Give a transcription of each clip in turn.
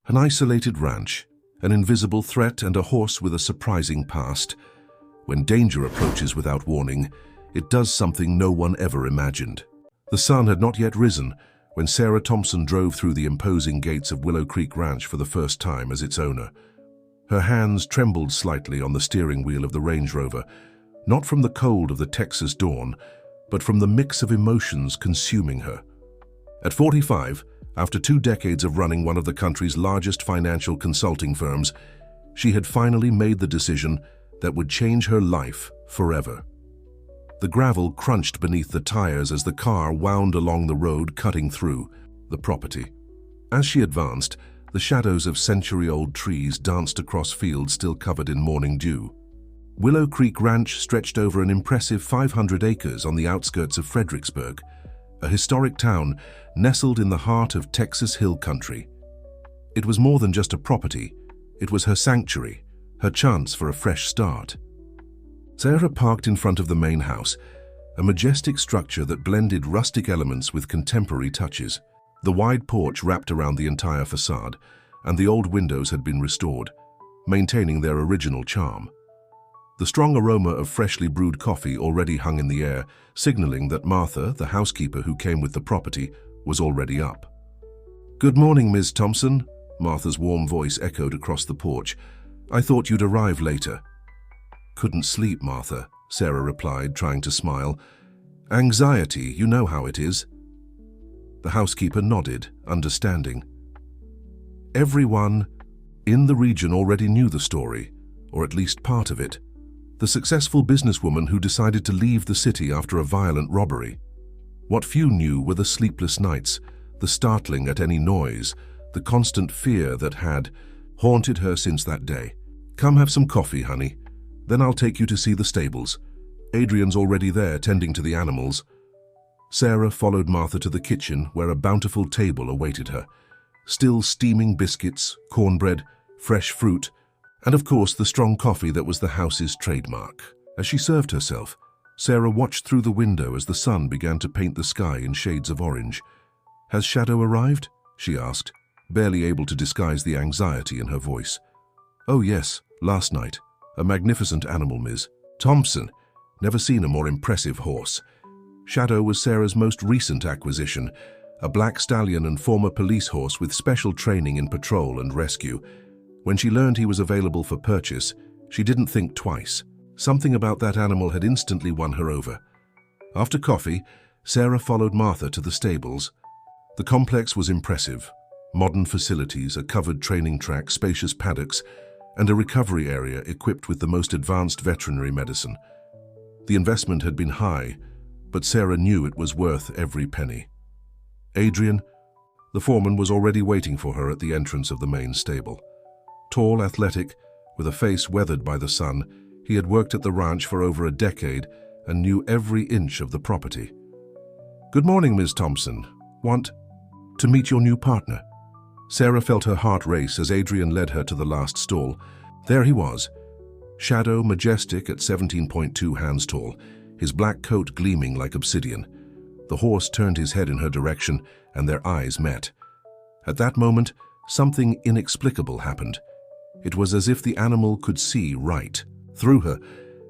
An isolated ranch, an invisible threat, and a horse with a surprising past. When danger approaches without warning, it does something no one ever imagined. The sun had not yet risen when Sarah Thompson drove through the imposing gates of Willow Creek Ranch for the first time as its owner. Her hands trembled slightly on the steering wheel of the Range Rover, not from the cold of the Texas dawn, but from the mix of emotions consuming her. At 45, after 2 decades of running one of the country's largest financial consulting firms, she had finally made the decision that would change her life forever. The gravel crunched beneath the tires as the car wound along the road, cutting through the property. As she advanced, the shadows of century-old trees danced across fields still covered in morning dew. Willow Creek Ranch stretched over an impressive 500 acres on the outskirts of Fredericksburg, a historic town nestled in the heart of Texas Hill Country. It was more than just a property. It was her sanctuary, her chance for a fresh start. Sarah parked in front of the main house, a majestic structure that blended rustic elements with contemporary touches. The wide porch wrapped around the entire facade, and the old windows had been restored, maintaining their original charm. The strong aroma of freshly brewed coffee already hung in the air, signaling that Martha, the housekeeper who came with the property, was already up. "Good morning, Ms. Thompson," Martha's warm voice echoed across the porch. "I thought you'd arrive later." "Couldn't sleep, Martha," Sarah replied, trying to smile. "Anxiety, you know how it is." The housekeeper nodded, understanding. Everyone in the region already knew the story, or at least part of it. The successful businesswoman who decided to leave the city after a violent robbery. What few knew were the sleepless nights, the startling at any noise, the constant fear that had haunted her since that day. "Come have some coffee, honey. Then I'll take you to see the stables. Adrian's already there tending to the animals." Sarah followed Martha to the kitchen where a bountiful table awaited her. Still steaming biscuits, cornbread, fresh fruit, and of course the strong coffee that was the house's trademark. As she served herself, Sarah watched through the window as the sun began to paint the sky in shades of orange. "Has Shadow arrived?" she asked, barely able to disguise the anxiety in her voice. "Oh yes, last night. A magnificent animal, Ms. Thompson. Never seen a more impressive horse." Shadow was Sarah's most recent acquisition, a black stallion and former police horse with special training in patrol and rescue. When she learned he was available for purchase, she didn't think twice. Something about that animal had instantly won her over. After coffee, Sarah followed Martha to the stables. The complex was impressive. Modern facilities, a covered training track, spacious paddocks, and a recovery area equipped with the most advanced veterinary medicine. The investment had been high, but Sarah knew it was worth every penny. Adrian, the foreman, was already waiting for her at the entrance of the main stable. Tall, athletic, with a face weathered by the sun, he had worked at the ranch for over a decade and knew every inch of the property. "Good morning, Ms. Thompson. Want to meet your new partner?" Sarah felt her heart race as Adrian led her to the last stall. There he was, Shadow, majestic at 17.2 hands tall, his black coat gleaming like obsidian. The horse turned his head in her direction, and their eyes met. At that moment, something inexplicable happened. It was as if the animal could see right through her,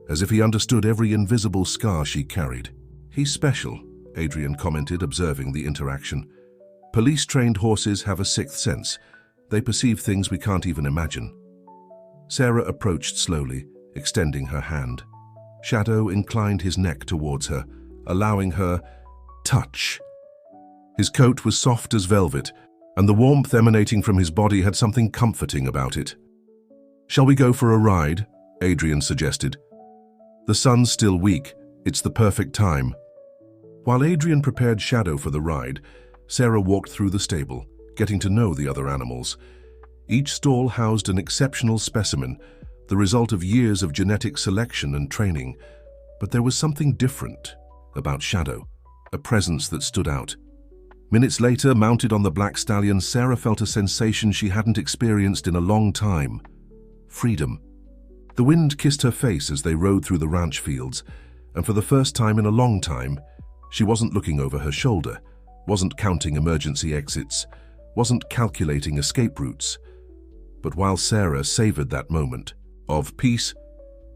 as if he understood every invisible scar she carried. "He's special," Adrian commented, observing the interaction. "Police-trained horses have a sixth sense. They perceive things we can't even imagine." Sarah approached slowly, extending her hand. Shadow inclined his neck towards her, allowing her touch. His coat was soft as velvet, and the warmth emanating from his body had something comforting about it. "Shall we go for a ride?" Adrian suggested. "The sun's still weak. It's the perfect time." While Adrian prepared Shadow for the ride, Sarah walked through the stable, getting to know the other animals. Each stall housed an exceptional specimen, the result of years of genetic selection and training. But there was something different about Shadow, a presence that stood out. Minutes later, mounted on the black stallion, Sarah felt a sensation she hadn't experienced in a long time: freedom. The wind kissed her face as they rode through the ranch fields, and for the first time in a long time, she wasn't looking over her shoulder, wasn't counting emergency exits, wasn't calculating escape routes. But while Sarah savored that moment of peace,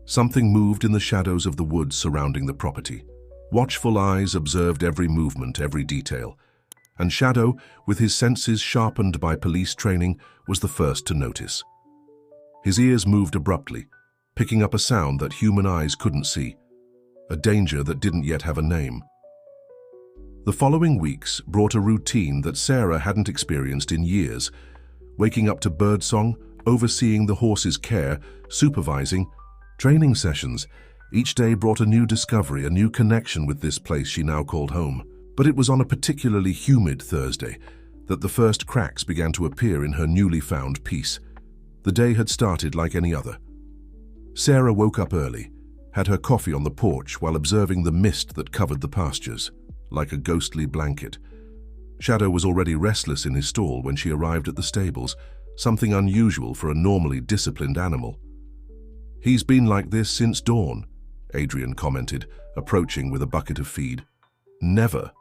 something moved in the shadows of the woods surrounding the property. Watchful eyes observed every movement, every detail, and Shadow, with his senses sharpened by police training, was the first to notice. His ears moved abruptly, picking up a sound that human eyes couldn't see, a danger that didn't yet have a name. The following weeks brought a routine that Sarah hadn't experienced in years, waking up to birdsong, overseeing the horse's care, supervising, training sessions. Each day brought a new discovery, a new connection with this place she now called home. But it was on a particularly humid Thursday that the first cracks began to appear in her newly found peace. The day had started like any other. Sarah woke up early, had her coffee on the porch while observing the mist that covered the pastures, like a ghostly blanket. Shadow was already restless in his stall when she arrived at the stables, something unusual for a normally disciplined animal. "He's been like this since dawn," Adrian commented, approaching with a bucket of feed. "Never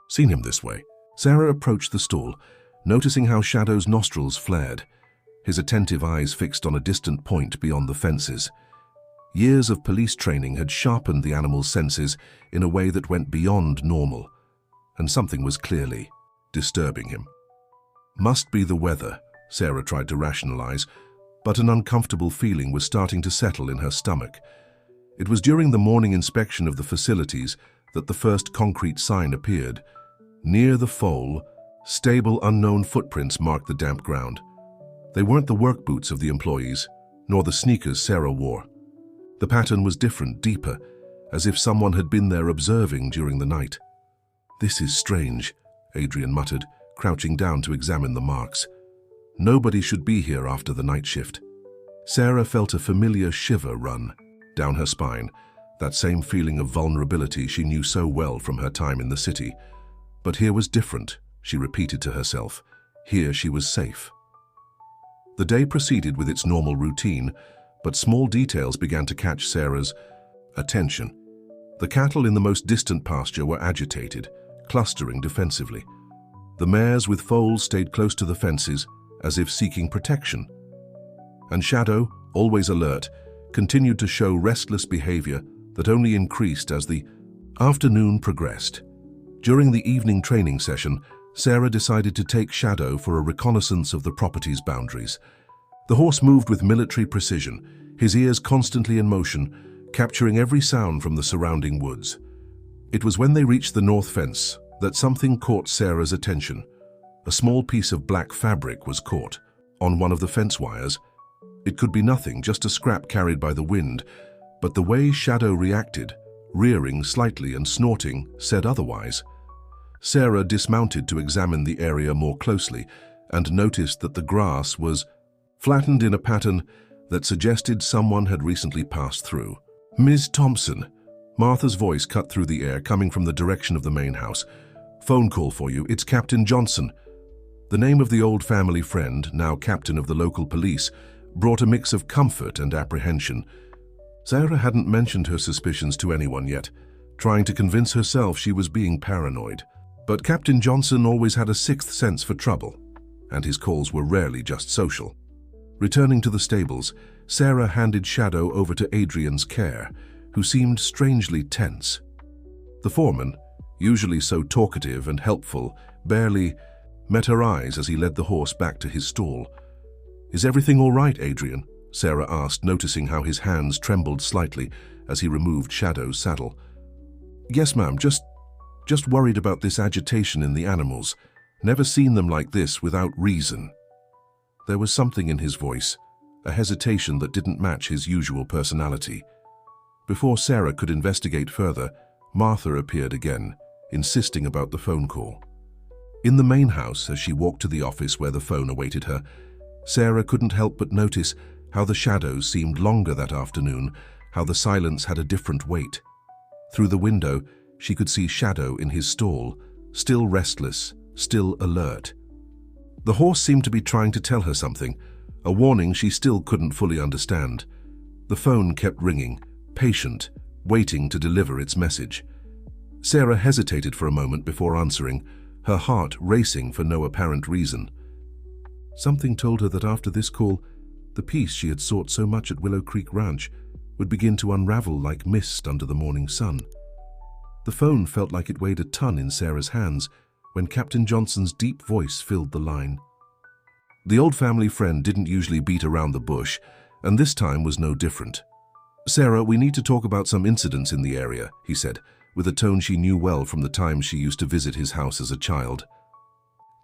seen him this way." Sarah approached the stall, noticing how Shadow's nostrils flared, his attentive eyes fixed on a distant point beyond the fences. Years of police training had sharpened the animal's senses in a way that went beyond normal, and something was clearly disturbing him. Must be the weather, Sarah tried to rationalize, but an uncomfortable feeling was starting to settle in her stomach. It was during the morning inspection of the facilities that the first concrete sign appeared. Near the foal, stable unknown footprints marked the damp ground. They weren't the work boots of the employees, nor the sneakers Sarah wore. The pattern was different, deeper, as if someone had been there observing during the night. "This is strange," Adrian muttered, crouching down to examine the marks. "Nobody should be here after the night shift." Sarah felt a familiar shiver run down her spine, that same feeling of vulnerability she knew so well from her time in the city. But here was different, she repeated to herself. Here she was safe. The day proceeded with its normal routine, but small details began to catch Sarah's attention. The cattle in the most distant pasture were agitated, clustering defensively. The mares with foals stayed close to the fences, as if seeking protection. And Shadow, always alert, continued to show restless behavior that only increased as the afternoon progressed. During the evening training session, Sarah decided to take Shadow for a reconnaissance of the property's boundaries. The horse moved with military precision, his ears constantly in motion, capturing every sound from the surrounding woods. It was when they reached the north fence that something caught Sarah's attention. A small piece of black fabric was caught on one of the fence wires. It could be nothing, just a scrap carried by the wind, but the way Shadow reacted, rearing slightly and snorting, said otherwise. Sarah dismounted to examine the area more closely and noticed that the grass was flattened in a pattern that suggested someone had recently passed through. "Ms. Thompson," Martha's voice cut through the air, coming from the direction of the main house. "Phone call for you. It's Captain Johnson." The name of the old family friend, now captain of the local police, brought a mix of comfort and apprehension. Sarah hadn't mentioned her suspicions to anyone yet, trying to convince herself she was being paranoid. But Captain Johnson always had a sixth sense for trouble, and his calls were rarely just social. Returning to the stables, Sarah handed Shadow over to Adrian's care, who seemed strangely tense. The foreman, usually so talkative and helpful, barely met her eyes as he led the horse back to his stall. "Is everything all right, Adrian?" Sarah asked, noticing how his hands trembled slightly as he removed Shadow's saddle. "Yes, ma'am, just worried about this agitation in the animals. Never seen them like this without reason." There was something in his voice, a hesitation that didn't match his usual personality. Before Sarah could investigate further, Martha appeared again, insisting about the phone call. In the main house, as she walked to the office where the phone awaited her, Sarah couldn't help but notice how the shadows seemed longer that afternoon, how the silence had a different weight. Through the window, she could see Shadow in his stall, still restless, still alert. The horse seemed to be trying to tell her something, a warning she still couldn't fully understand. The phone kept ringing, patient, waiting to deliver its message. Sarah hesitated for a moment before answering, her heart racing for no apparent reason. Something told her that after this call, the peace she had sought so much at Willow Creek Ranch would begin to unravel like mist under the morning sun. The phone felt like it weighed a ton in Sarah's hands when Captain Johnson's deep voice filled the line. The old family friend didn't usually beat around the bush, and this time was no different. "Sarah, we need to talk about some incidents in the area," he said, with a tone she knew well from the time she used to visit his house as a child.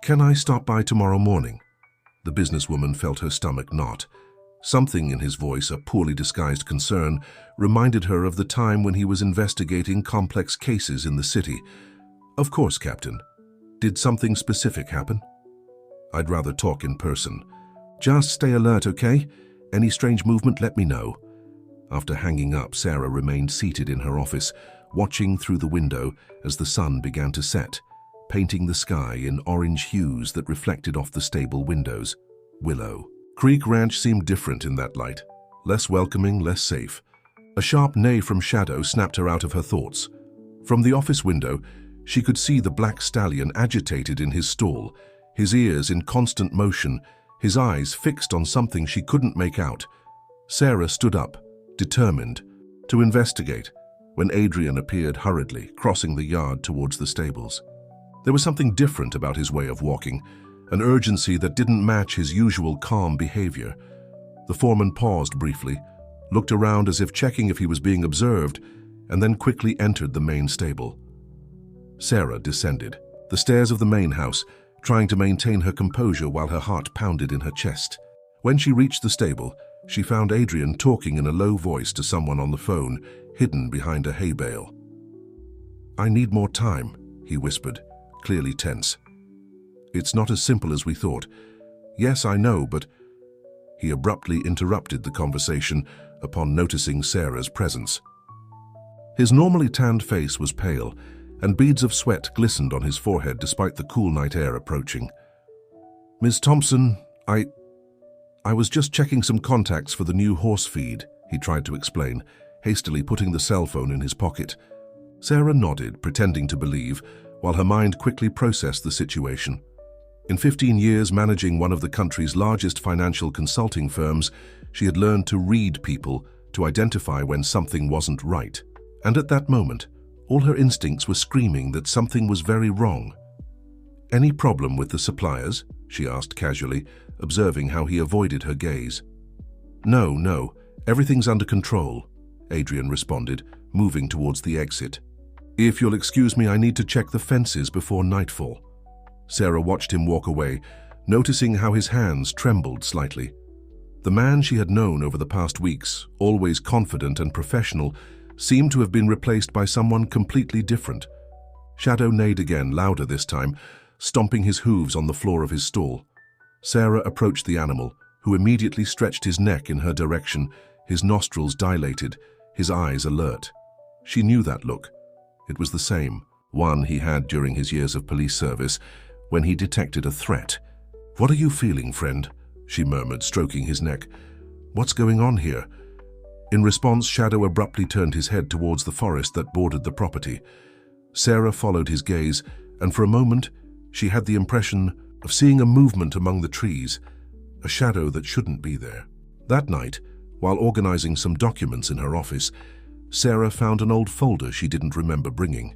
"Can I stop by tomorrow morning?" The businesswoman felt her stomach knot. Something in his voice, a poorly disguised concern, reminded her of the time when he was investigating complex cases in the city. "Of course, Captain. Did something specific happen?" "I'd rather talk in person." "Just stay alert, okay? Any strange movement, let me know." After hanging up, Sarah remained seated in her office, watching through the window as the sun began to set, painting the sky in orange hues that reflected off the stable windows. Willow Creek Ranch seemed different in that light, less welcoming, less safe. A sharp neigh from Shadow snapped her out of her thoughts. From the office window, she could see the black stallion agitated in his stall, his ears in constant motion, his eyes fixed on something she couldn't make out. Sarah stood up, determined to investigate, when Adrian appeared hurriedly, crossing the yard towards the stables. There was something different about his way of walking, an urgency that didn't match his usual calm behavior. The foreman paused briefly, looked around as if checking if he was being observed, and then quickly entered the main stable. Sarah descended the stairs of the main house, trying to maintain her composure while her heart pounded in her chest. When she reached the stable, she found Adrian talking in a low voice to someone on the phone, hidden behind a hay bale. "I need more time," he whispered, clearly tense. "It's not as simple as we thought." "Yes, I know, but—" He abruptly interrupted the conversation upon noticing Sarah's presence. His normally tanned face was pale, and beads of sweat glistened on his forehead despite the cool night air approaching. "Ms. Thompson, I was just checking some contacts for the new horse feed," he tried to explain, hastily putting the cell phone in his pocket. Sarah nodded, pretending to believe, while her mind quickly processed the situation. In 15 years managing one of the country's largest financial consulting firms, she had learned to read people, to identify when something wasn't right. And at that moment, all her instincts were screaming that something was very wrong. "Any problem with the suppliers?" she asked casually, observing how he avoided her gaze. No, everything's under control," Adrian responded, moving towards the exit. "If you'll excuse me, I need to check the fences before nightfall." Sarah watched him walk away, noticing how his hands trembled slightly. The man she had known over the past weeks, always confident and professional, seemed to have been replaced by someone completely different. Shadow neighed again, louder this time, stomping his hooves on the floor of his stall. Sarah approached the animal, who immediately stretched his neck in her direction, his nostrils dilated, his eyes alert. She knew that look. It was the same, one he had during his years of police service, when he detected a threat. "What are you feeling, friend?" she murmured, stroking his neck. "What's going on here?" In response, Shadow abruptly turned his head towards the forest that bordered the property. Sarah followed his gaze, and for a moment, she had the impression of seeing a movement among the trees, a shadow that shouldn't be there. That night, while organizing some documents in her office, Sarah found an old folder she didn't remember bringing.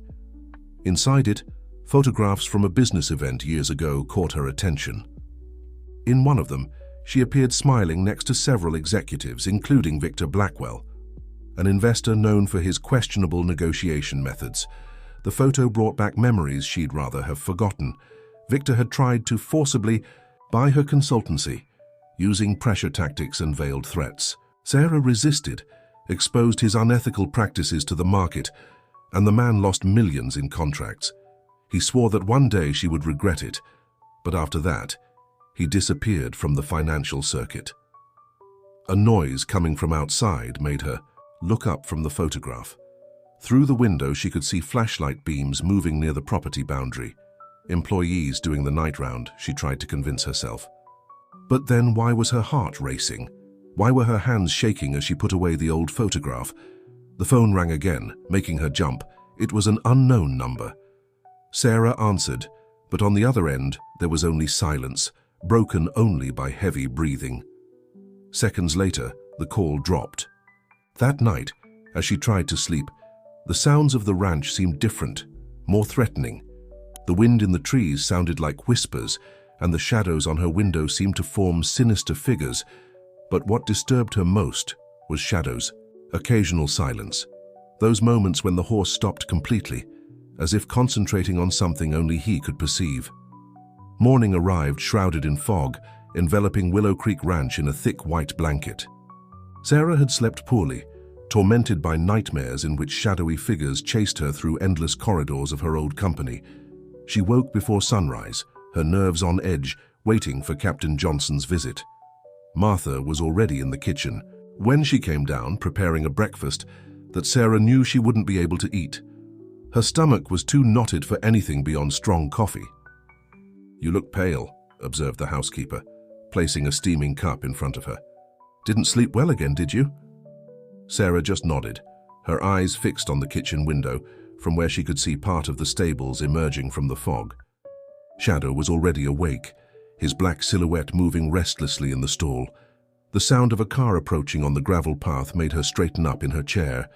Inside it, photographs from a business event years ago caught her attention. In one of them, she appeared smiling next to several executives, including Victor Blackwell, an investor known for his questionable negotiation methods. The photo brought back memories she'd rather have forgotten. Victor had tried to forcibly buy her consultancy, using pressure tactics and veiled threats. Sarah resisted, exposed his unethical practices to the market, and the man lost millions in contracts. He swore that one day she would regret it, but after that, he disappeared from the financial circuit. A noise coming from outside made her look up from the photograph. Through the window, she could see flashlight beams moving near the property boundary. Employees doing the night round, she tried to convince herself. But then why was her heart racing? Why were her hands shaking as she put away the old photograph? The phone rang again, making her jump. It was an unknown number. Sarah answered, but on the other end, there was only silence, broken only by heavy breathing. Seconds later, the call dropped. That night, as she tried to sleep, the sounds of the ranch seemed different, more threatening. The wind in the trees sounded like whispers, and the shadows on her window seemed to form sinister figures. But what disturbed her most was shadows, occasional silence. Those moments when the horse stopped completely, as if concentrating on something only he could perceive. Morning arrived shrouded in fog, enveloping Willow Creek Ranch in a thick white blanket. Sarah had slept poorly, tormented by nightmares in which shadowy figures chased her through endless corridors of her old company. She woke before sunrise, her nerves on edge, waiting for Captain Johnson's visit. Martha was already in the kitchen. When she came down, preparing a breakfast that Sarah knew she wouldn't be able to eat. Her stomach was too knotted for anything beyond strong coffee. "You look pale," observed the housekeeper, placing a steaming cup in front of her. "Didn't sleep well again, did you?" Sarah just nodded, her eyes fixed on the kitchen window, from where she could see part of the stables emerging from the fog. Shadow was already awake, his black silhouette moving restlessly in the stall. The sound of a car approaching on the gravel path made her straighten up in her chair,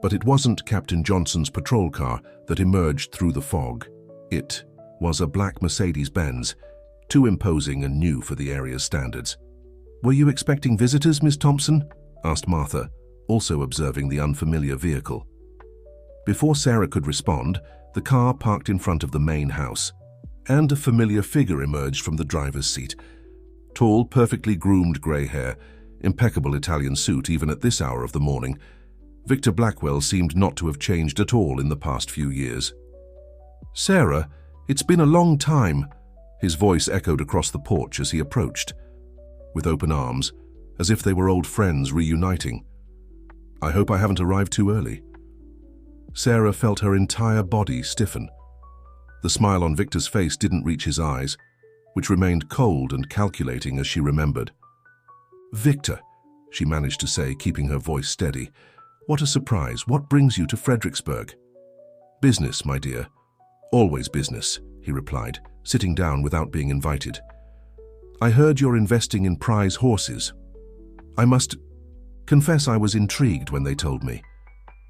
but it wasn't Captain Johnson's patrol car that emerged through the fog. It was a black Mercedes-Benz, too imposing and new for the area's standards. "Were you expecting visitors, Miss Thompson?" asked Martha, also observing the unfamiliar vehicle. Before Sarah could respond, the car parked in front of the main house, and a familiar figure emerged from the driver's seat. Tall, perfectly groomed grey hair, impeccable Italian suit even at this hour of the morning. Victor Blackwell seemed not to have changed at all in the past few years. "Sarah, it's been a long time," his voice echoed across the porch as he approached, with open arms, as if they were old friends reuniting. "I hope I haven't arrived too early." Sarah felt her entire body stiffen. The smile on Victor's face didn't reach his eyes, which remained cold and calculating as she remembered. "Victor," she managed to say, keeping her voice steady. "What a surprise. What brings you to Fredericksburg?" "Business, my dear. Always business," he replied, sitting down without being invited. "I heard you're investing in prize horses. I must confess I was intrigued when they told me."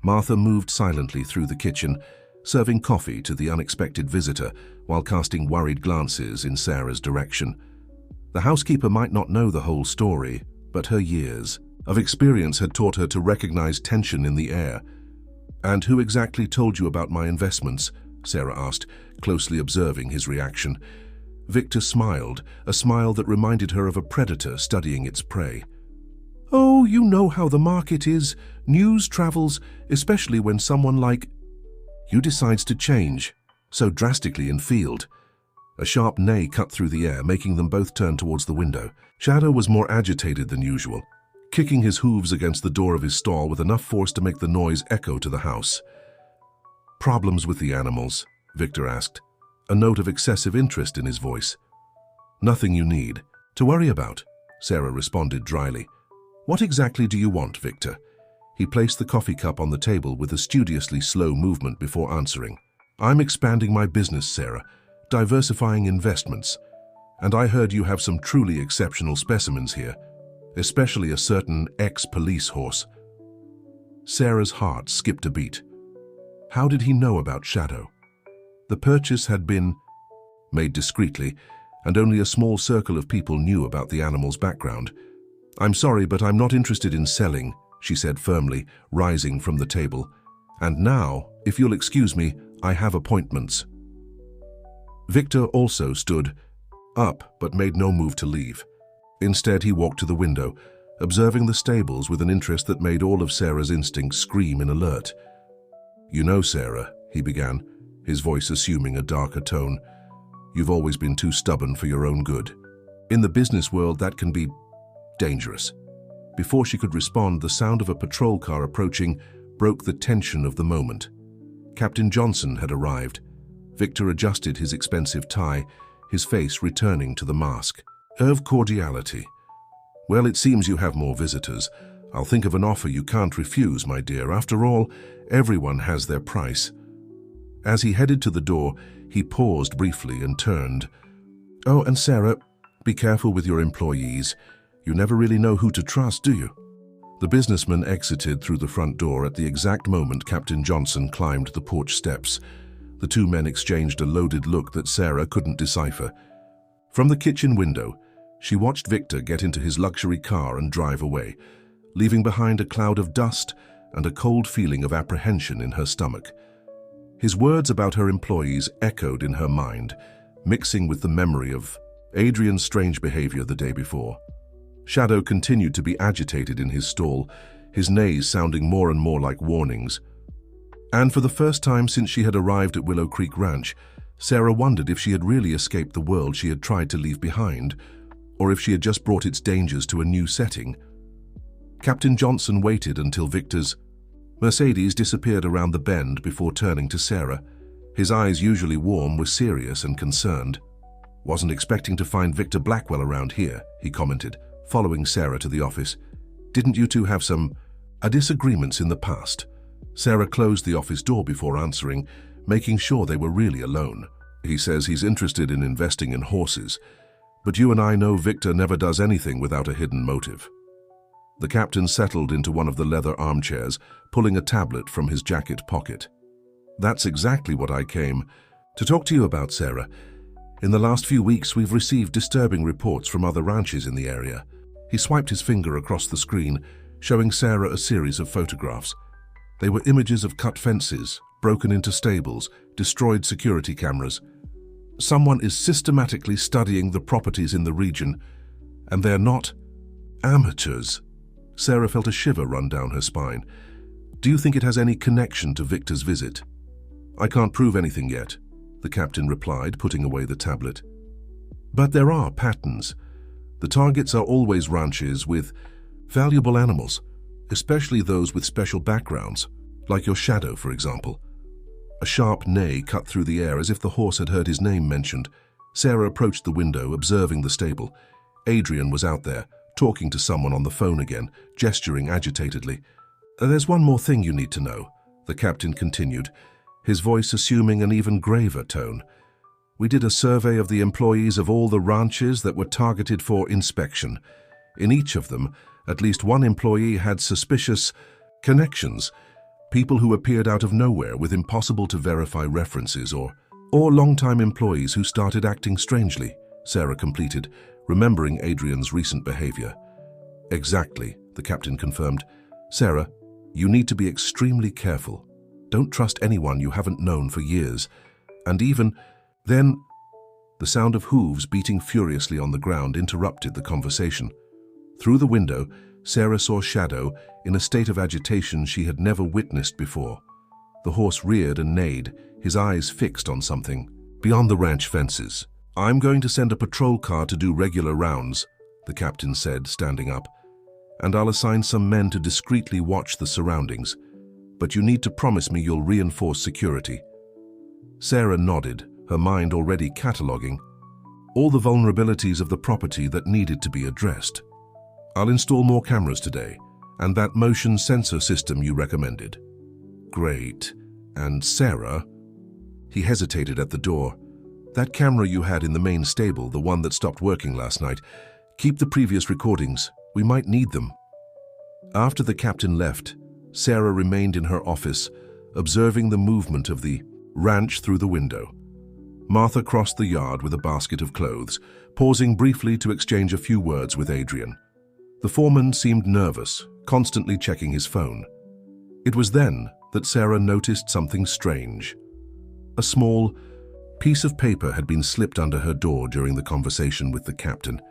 Martha moved silently through the kitchen, serving coffee to the unexpected visitor while casting worried glances in Sarah's direction. The housekeeper might not know the whole story, but her years of experience had taught her to recognize tension in the air. "And who exactly told you about my investments?" Sarah asked, closely observing his reaction. Victor smiled, a smile that reminded her of a predator studying its prey. "Oh, you know how the market is. News travels, especially when someone like you decides to change so drastically in field." A sharp neigh cut through the air, making them both turn towards the window. Shadow was more agitated than usual, kicking his hooves against the door of his stall with enough force to make the noise echo to the house. "Problems with the animals?" Victor asked, a note of excessive interest in his voice. "Nothing you need to worry about," Sarah responded dryly. "What exactly do you want, Victor?" He placed the coffee cup on the table with a studiously slow movement before answering. "I'm expanding my business, Sarah, diversifying investments. And I heard you have some truly exceptional specimens here, especially a certain ex-police horse." Sarah's heart skipped a beat. How did he know about Shadow? The purchase had been made discreetly, and only a small circle of people knew about the animal's background. "I'm sorry, but I'm not interested in selling," she said firmly, rising from the table. "And now, if you'll excuse me, I have appointments." Victor also stood up, but made no move to leave. Instead, he walked to the window, observing the stables with an interest that made all of Sarah's instincts scream in alert. "You know, Sarah," he began, his voice assuming a darker tone, "you've always been too stubborn for your own good. In the business world, that can be dangerous." Before she could respond, the sound of a patrol car approaching broke the tension of the moment. Captain Johnson had arrived. Victor adjusted his expensive tie, his face returning to the mask. "Of cordiality. Well, it seems you have more visitors. I'll think of an offer you can't refuse, my dear. After all, everyone has their price." As he headed to the door, he paused briefly and turned. "Oh, and Sarah, Be careful with your employees. You never really know who to trust, do you? The businessman exited through the front door at the exact moment Captain Johnson climbed the porch steps. The two men exchanged a loaded look that Sarah couldn't decipher. From the kitchen window, she watched Victor get into his luxury car and drive away, leaving behind a cloud of dust and a cold feeling of apprehension in her stomach. His words about her employees echoed in her mind, mixing with the memory of Adrian's strange behavior the day before. Shadow continued to be agitated in his stall, his neighs sounding more and more like warnings. And for the first time since she had arrived at Willow Creek Ranch, Sarah wondered if she had really escaped the world she had tried to leave behind, or if she had just brought its dangers to a new setting. Captain Johnson waited until Victor's Mercedes disappeared around the bend before turning to Sarah. His eyes, usually warm, were serious and concerned. "Wasn't expecting to find Victor Blackwell around here," he commented, following Sarah to the office. "Didn't you two have some disagreements in the past?" Sarah closed the office door before answering, making sure they were really alone. "He says he's interested in investing in horses, but you and I know Victor never does anything without a hidden motive." The captain settled into one of the leather armchairs, pulling a tablet from his jacket pocket. "That's exactly what I came to talk to you about, Sarah. In the last few weeks, we've received disturbing reports from other ranches in the area." He swiped his finger across the screen, showing Sarah a series of photographs. They were images of cut fences, broken into stables, destroyed security cameras. "Someone is systematically studying the properties in the region, and they're not amateurs." Sarah felt a shiver run down her spine. "Do you think it has any connection to Victor's visit?" "I can't prove anything yet," the captain replied, putting away the tablet. "But there are patterns. The targets are always ranches with valuable animals, especially those with special backgrounds, like your Shadow, for example." A sharp neigh cut through the air as if the horse had heard his name mentioned. Sarah approached the window, observing the stable. Adrian was out there, talking to someone on the phone again, gesturing agitatedly. "There's one more thing you need to know," the captain continued, his voice assuming an even graver tone. "We did a survey of the employees of all the ranches that were targeted for inspection. In each of them, at least one employee had suspicious connections, people who appeared out of nowhere with impossible-to-verify references or long-time employees who started acting strangely," Sarah completed, remembering Adrian's recent behavior. "Exactly," the captain confirmed. "Sarah, you need to be extremely careful. Don't trust anyone you haven't known for years. And even then..." The sound of hooves beating furiously on the ground interrupted the conversation. Through the window, Sarah saw Shadow in a state of agitation she had never witnessed before. The horse reared and neighed, his eyes fixed on something beyond the ranch fences. "I'm going to send a patrol car to do regular rounds," the captain said, standing up. "And I'll assign some men to discreetly watch the surroundings. But you need to promise me you'll reinforce security." Sarah nodded, her mind already cataloging all the vulnerabilities of the property that needed to be addressed. "I'll install more cameras today, and that motion sensor system you recommended." "Great. And Sarah..." He hesitated at the door. "That camera you had in the main stable, the one that stopped working last night, keep the previous recordings. We might need them." After the captain left, Sarah remained in her office, observing the movement of the ranch through the window. Martha crossed the yard with a basket of clothes, pausing briefly to exchange a few words with Adrian. The foreman seemed nervous, constantly checking his phone. It was then that Sarah noticed something strange. A small piece of paper had been slipped under her door during the conversation with the captain.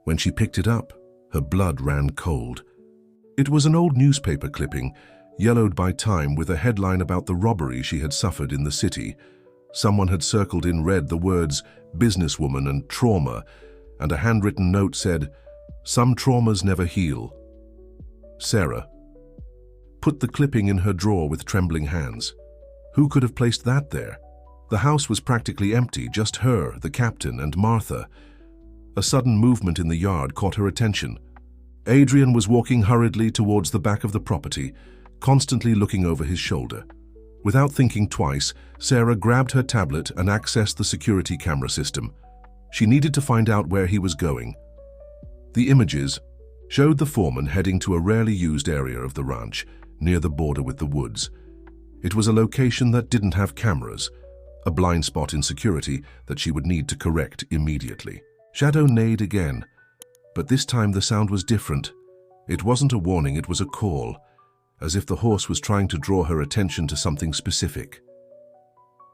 When she picked it up, her blood ran cold. It was an old newspaper clipping, yellowed by time, with a headline about the robbery she had suffered in the city. Someone had circled in red the words "businesswoman" and "trauma," and a handwritten note said, "Some traumas never heal." Sarah put the clipping in her drawer with trembling hands. Who could have placed that there? The house was practically empty, just her, the captain, and Martha. A sudden movement in the yard caught her attention. Adrian was walking hurriedly towards the back of the property, constantly looking over his shoulder. Without thinking twice, Sarah grabbed her tablet and accessed the security camera system. She needed to find out where he was going. The images showed the foreman heading to a rarely used area of the ranch, near the border with the woods. It was a location that didn't have cameras, a blind spot in security that she would need to correct immediately. Shadow neighed again, but this time the sound was different. It wasn't a warning, it was a call, as if the horse was trying to draw her attention to something specific.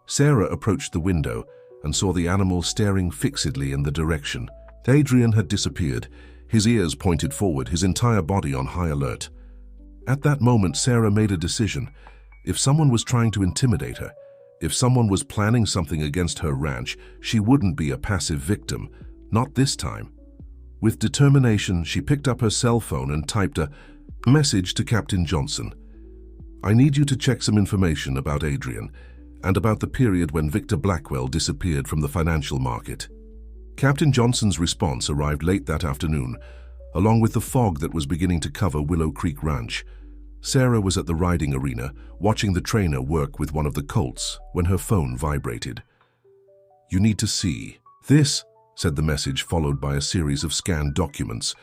Sarah approached the window and saw the animal staring fixedly in the direction. Adrian had disappeared, his ears pointed forward, his entire body on high alert. At that moment, Sarah made a decision. If someone was trying to intimidate her, if someone was planning something against her ranch, she wouldn't be a passive victim, not this time. With determination, she picked up her cell phone and typed a message to Captain Johnson. "I need you to check some information about Adrian and about the period when Victor Blackwell disappeared from the financial market." Captain Johnson's response arrived late that afternoon, along with the fog that was beginning to cover Willow Creek Ranch. Sarah was at the riding arena, watching the trainer work with one of the colts, when her phone vibrated. "You need to see this," said the message, followed by a series of scanned documents.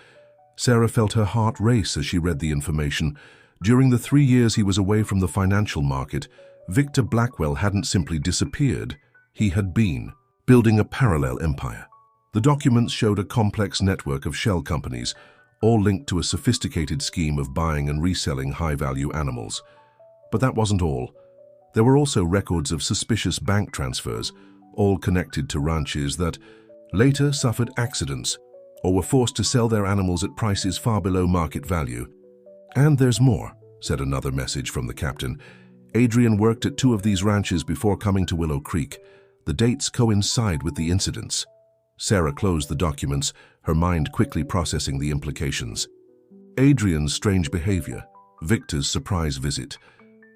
Sarah felt her heart race as she read the information. During the 3 years he was away from the financial market, Victor Blackwell hadn't simply disappeared. He had been building a parallel empire. The documents showed a complex network of shell companies, all linked to a sophisticated scheme of buying and reselling high-value animals. But that wasn't all. There were also records of suspicious bank transfers, all connected to ranches that later suffered accidents or were forced to sell their animals at prices far below market value. "And there's more," said another message from the captain. "Adrian worked at 2 of these ranches before coming to Willow Creek. The dates coincide with the incidents." Sarah closed the documents, her mind quickly processing the implications. Adrian's strange behavior, Victor's surprise visit,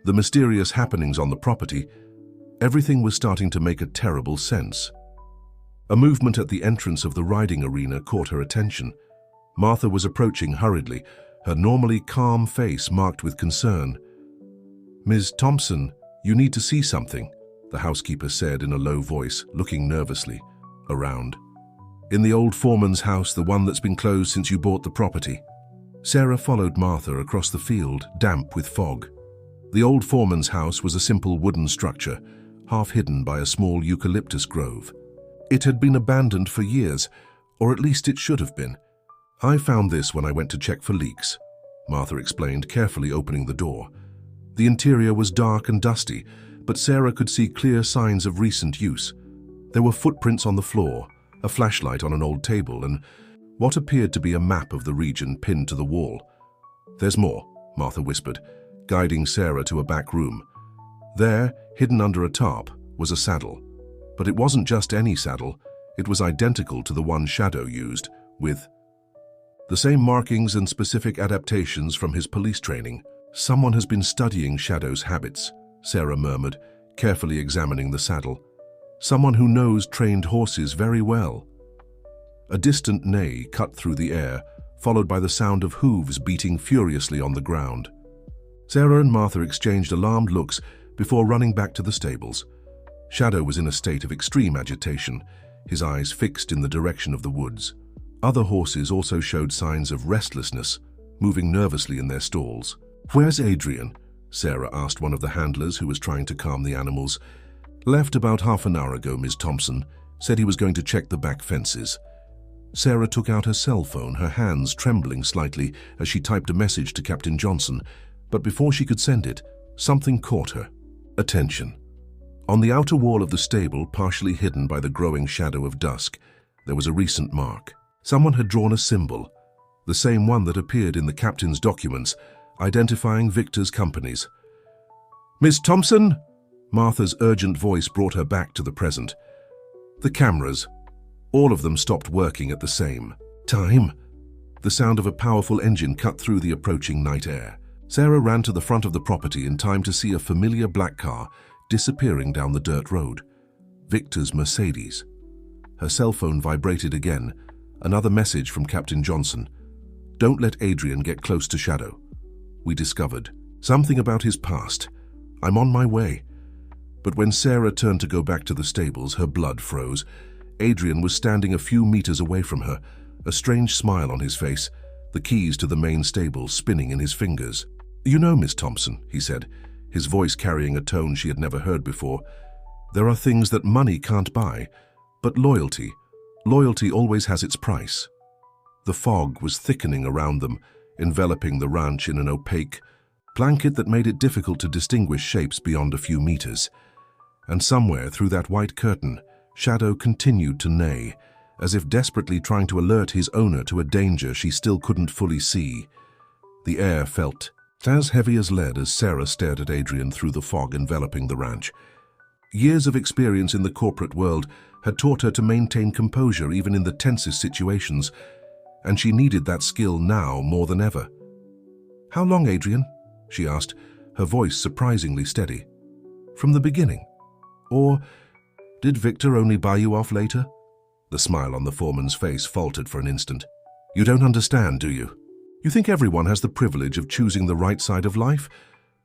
the mysterious happenings on the property, everything was starting to make a terrible sense. A movement at the entrance of the riding arena caught her attention. Martha was approaching hurriedly, her normally calm face marked with concern. "Ms. Thompson, you need to see something," the housekeeper said in a low voice, looking nervously around. "In the old foreman's house, the one that's been closed since you bought the property." Sarah followed Martha across the field, damp with fog. The old foreman's house was a simple wooden structure, half hidden by a small eucalyptus grove. It had been abandoned for years, or at least it should have been. "I found this when I went to check for leaks," Martha explained, carefully opening the door. The interior was dark and dusty, but Sarah could see clear signs of recent use. There were footprints on the floor, a flashlight on an old table, and what appeared to be a map of the region pinned to the wall. "There's more," Martha whispered, guiding Sarah to a back room. There, hidden under a tarp, was a saddle. But it wasn't just any saddle, it was identical to the one Shadow used, with the same markings and specific adaptations from his police training. "Someone has been studying Shadow's habits," Sarah murmured, carefully examining the saddle. "Someone who knows trained horses very well." A distant neigh cut through the air, followed by the sound of hooves beating furiously on the ground. Sarah and Martha exchanged alarmed looks before running back to the stables. Shadow was in a state of extreme agitation, his eyes fixed in the direction of the woods. Other horses also showed signs of restlessness, moving nervously in their stalls. "Where's Adrian?" Sarah asked one of the handlers who was trying to calm the animals. "Left about half an hour ago, Ms. Thompson. Said he was going to check the back fences." Sarah took out her cell phone, her hands trembling slightly as she typed a message to Captain Johnson, but before she could send it, something caught her attention. On the outer wall of the stable, partially hidden by the growing shadow of dusk, there was a recent mark. Someone had drawn a symbol, the same one that appeared in the captain's documents, identifying Victor's companies. "Miss Thompson?" Martha's urgent voice brought her back to the present. The cameras, all of them stopped working at the same time. The sound of a powerful engine cut through the approaching night air. Sarah ran to the front of the property in time to see a familiar black car disappearing down the dirt road. Victor's Mercedes. Her cell phone vibrated again, another message from Captain Johnson. "Don't let Adrian get close to Shadow. We discovered something about his past. I'm on my way." But when Sarah turned to go back to the stables, her blood froze. Adrian was standing a few meters away from her, a strange smile on his face, the keys to the main stable spinning in his fingers. "You know, Miss Thompson," he said, his voice carrying a tone she had never heard before, "there are things that money can't buy, but loyalty always has its price." The fog was thickening around them, enveloping the ranch in an opaque blanket that made it difficult to distinguish shapes beyond a few meters. And somewhere through that white curtain, Shadow continued to neigh, as if desperately trying to alert his owner to a danger she still couldn't fully see. The air felt as heavy as lead as Sarah stared at Adrian through the fog enveloping the ranch. Years of experience in the corporate world had taught her to maintain composure even in the tensest situations, and she needed that skill now more than ever. "How long, Adrian?" she asked, her voice surprisingly steady. "From the beginning? Or did Victor only buy you off later?" The smile on the foreman's face faltered for an instant. "You don't understand, do you? You think everyone has the privilege of choosing the right side of life?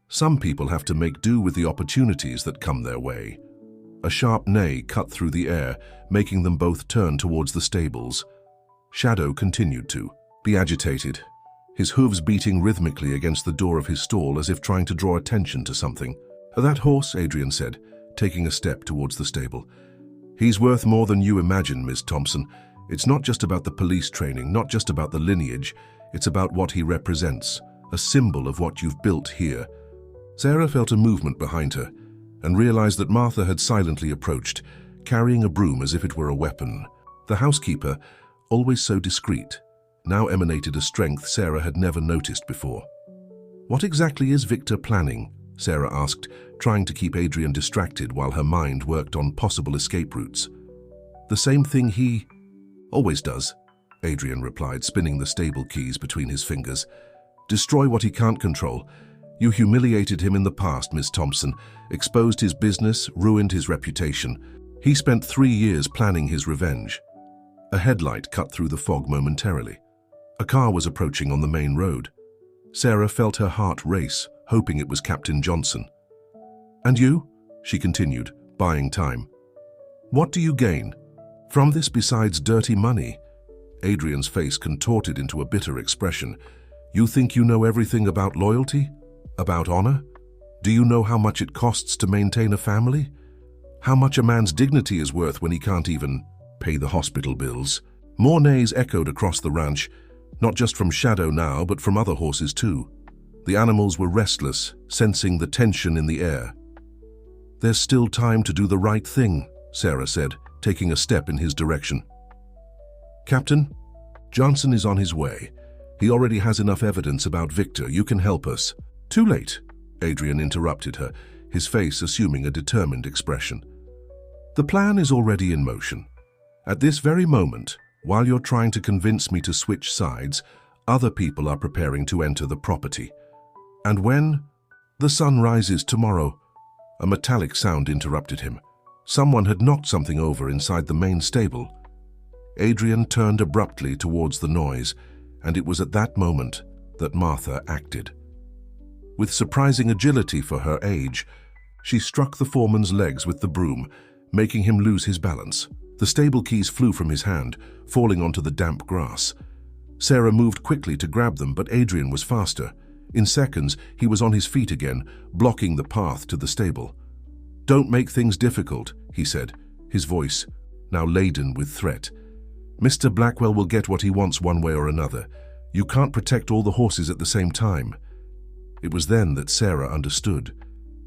Some people have to make do with the opportunities that come their way." A sharp neigh cut through the air, making them both turn towards the stables. Shadow continued to be agitated, his hooves beating rhythmically against the door of his stall as if trying to draw attention to something. "That horse," Adrian said, taking a step towards the stable. "He's worth more than you imagine, Miss Thompson. It's not just about the police training, not just about the lineage. It's about what he represents, a symbol of what you've built here." Sarah felt a movement behind her and realized that Martha had silently approached, carrying a broom as if it were a weapon. The housekeeper, always so discreet, now emanated a strength Sarah had never noticed before. "What exactly is Victor planning?" Sarah asked, trying to keep Adrian distracted while her mind worked on possible escape routes. "The same thing he always does," Adrian replied, spinning the stable keys between his fingers. "Destroy what he can't control. You humiliated him in the past, Miss Thompson, exposed his business, ruined his reputation. He spent 3 years planning his revenge." A headlight cut through the fog momentarily. A car was approaching on the main road. Sarah felt her heart race, hoping it was Captain Johnson. "And you?" she continued, buying time. "What do you gain from this besides dirty money?" Adrian's face contorted into a bitter expression. "You think you know everything about loyalty? About honor? Do you know how much it costs to maintain a family? How much a man's dignity is worth when he can't even pay the hospital bills?" More neighs echoed across the ranch, not just from Shadow now, but from other horses too. The animals were restless, sensing the tension in the air. "There's still time to do the right thing," Sarah said, taking a step in his direction. "Captain, Johnson is on his way. He already has enough evidence about Victor. You can help us." "Too late," Adrian interrupted her, his face assuming a determined expression. "The plan is already in motion. At this very moment, while you're trying to convince me to switch sides, other people are preparing to enter the property. And when the sun rises tomorrow..." A metallic sound interrupted him. Someone had knocked something over inside the main stable. Adrian turned abruptly towards the noise, and it was at that moment that Martha acted. With surprising agility for her age, she struck the foreman's legs with the broom, making him lose his balance. The stable keys flew from his hand, falling onto the damp grass. Sarah moved quickly to grab them, but Adrian was faster. In seconds, he was on his feet again, blocking the path to the stable. "Don't make things difficult," he said, his voice now laden with threat. "Mr. Blackwell will get what he wants one way or another. You can't protect all the horses at the same time." It was then that Sarah understood.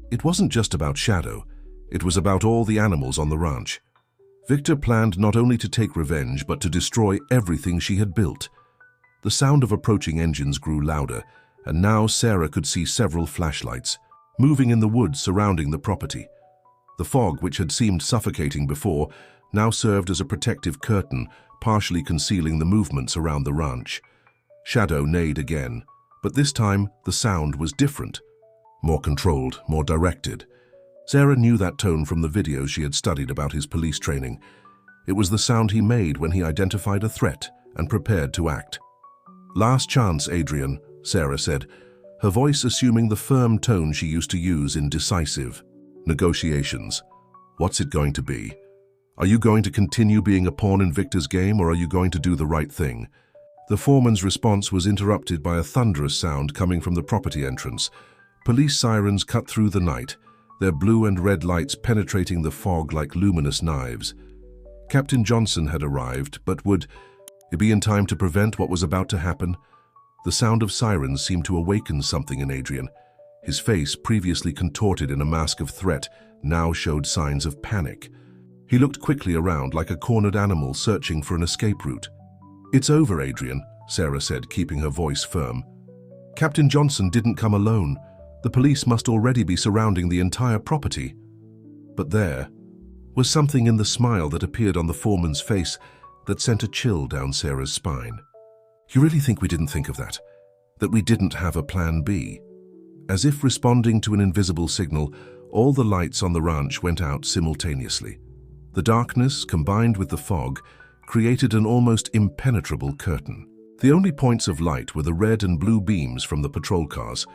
It wasn't just about Shadow. It was about all the animals on the ranch. Victor planned not only to take revenge, but to destroy everything she had built. The sound of approaching engines grew louder, and now Sarah could see several flashlights, moving in the woods surrounding the property. The fog, which had seemed suffocating before, now served as a protective curtain, partially concealing the movements around the ranch. Shadow neighed again, but this time the sound was different, more controlled, more directed. Sarah knew that tone from the videos she had studied about his police training. It was the sound he made when he identified a threat and prepared to act. "Last chance, Adrian," Sarah said, her voice assuming the firm tone she used to use in decisive negotiations. "What's it going to be?" Are you going to continue being a pawn in Victor's game, or are you going to do the right thing? The foreman's response was interrupted by a thunderous sound coming from the property entrance. Police sirens cut through the night, their blue and red lights penetrating the fog like luminous knives. Captain Johnson had arrived, but would he be in time to prevent what was about to happen? The sound of sirens seemed to awaken something in Adrian. His face, previously contorted in a mask of threat, now showed signs of panic. He looked quickly around like a cornered animal searching for an escape route. "It's over, Adrian," Sarah said, keeping her voice firm. "Captain Johnson didn't come alone. The police must already be surrounding the entire property." But there was something in the smile that appeared on the foreman's face that sent a chill down Sarah's spine. "You really think we didn't think of that? That we didn't have a plan B?" As if responding to an invisible signal, all the lights on the ranch went out simultaneously. The darkness, combined with the fog, created an almost impenetrable curtain. The only points of light were the red and blue beams from the patrol cars,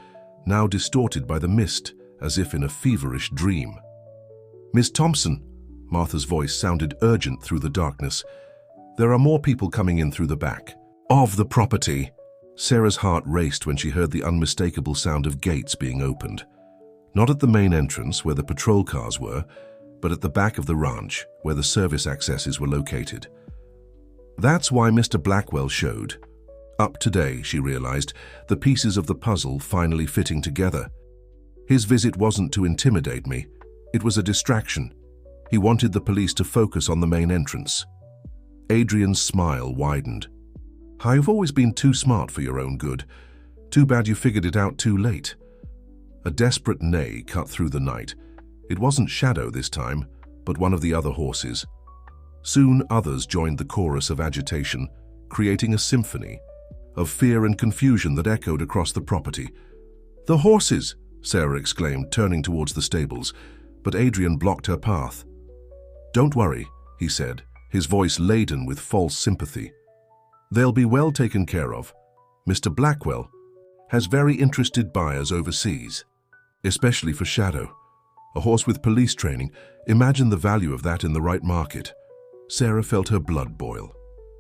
now distorted by the mist as if in a feverish dream. "Miss Thompson," Martha's voice sounded urgent through the darkness. "There are more people coming in through the back of the property." Sarah's heart raced when she heard the unmistakable sound of gates being opened. Not at the main entrance where the patrol cars were, but at the back of the ranch where the service accesses were located. That's why Mr. Blackwell showed up today, she realized, the pieces of the puzzle finally fitting together. His visit wasn't to intimidate me. It was a distraction. He wanted the police to focus on the main entrance. Adrian's smile widened. "I've always been too smart for your own good. Too bad you figured it out too late." A desperate neigh cut through the night. It wasn't Shadow this time, but one of the other horses. Soon others joined the chorus of agitation, creating a symphony of fear and confusion that echoed across the property. "The horses!" Sarah exclaimed, turning towards the stables, but Adrian blocked her path. "Don't worry," he said, his voice laden with false sympathy. "They'll be well taken care of. Mr. Blackwell has very interested buyers overseas, especially for Shadow. A horse with police training, imagine the value of that in the right market." Sarah felt her blood boil.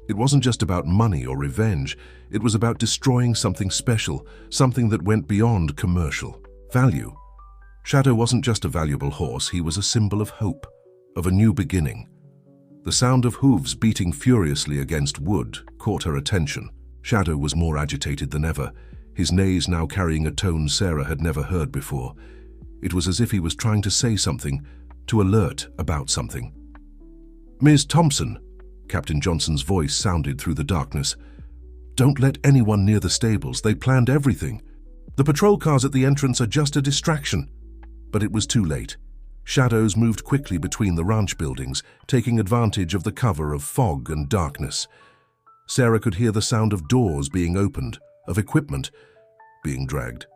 It wasn't just about money or revenge, it was about destroying something special, something that went beyond commercial value. Shadow wasn't just a valuable horse, he was a symbol of hope, of a new beginning. The sound of hooves beating furiously against wood caught her attention. Shadow was more agitated than ever, his neighs now carrying a tone Sarah had never heard before. It was as if he was trying to say something, to alert about something. "Miss Thompson," Captain Johnson's voice sounded through the darkness. "Don't let anyone near the stables, they planned everything. The patrol cars at the entrance are just a distraction." But it was too late. Shadows moved quickly between the ranch buildings, taking advantage of the cover of fog and darkness. Sarah could hear the sound of doors being opened, of equipment being dragged.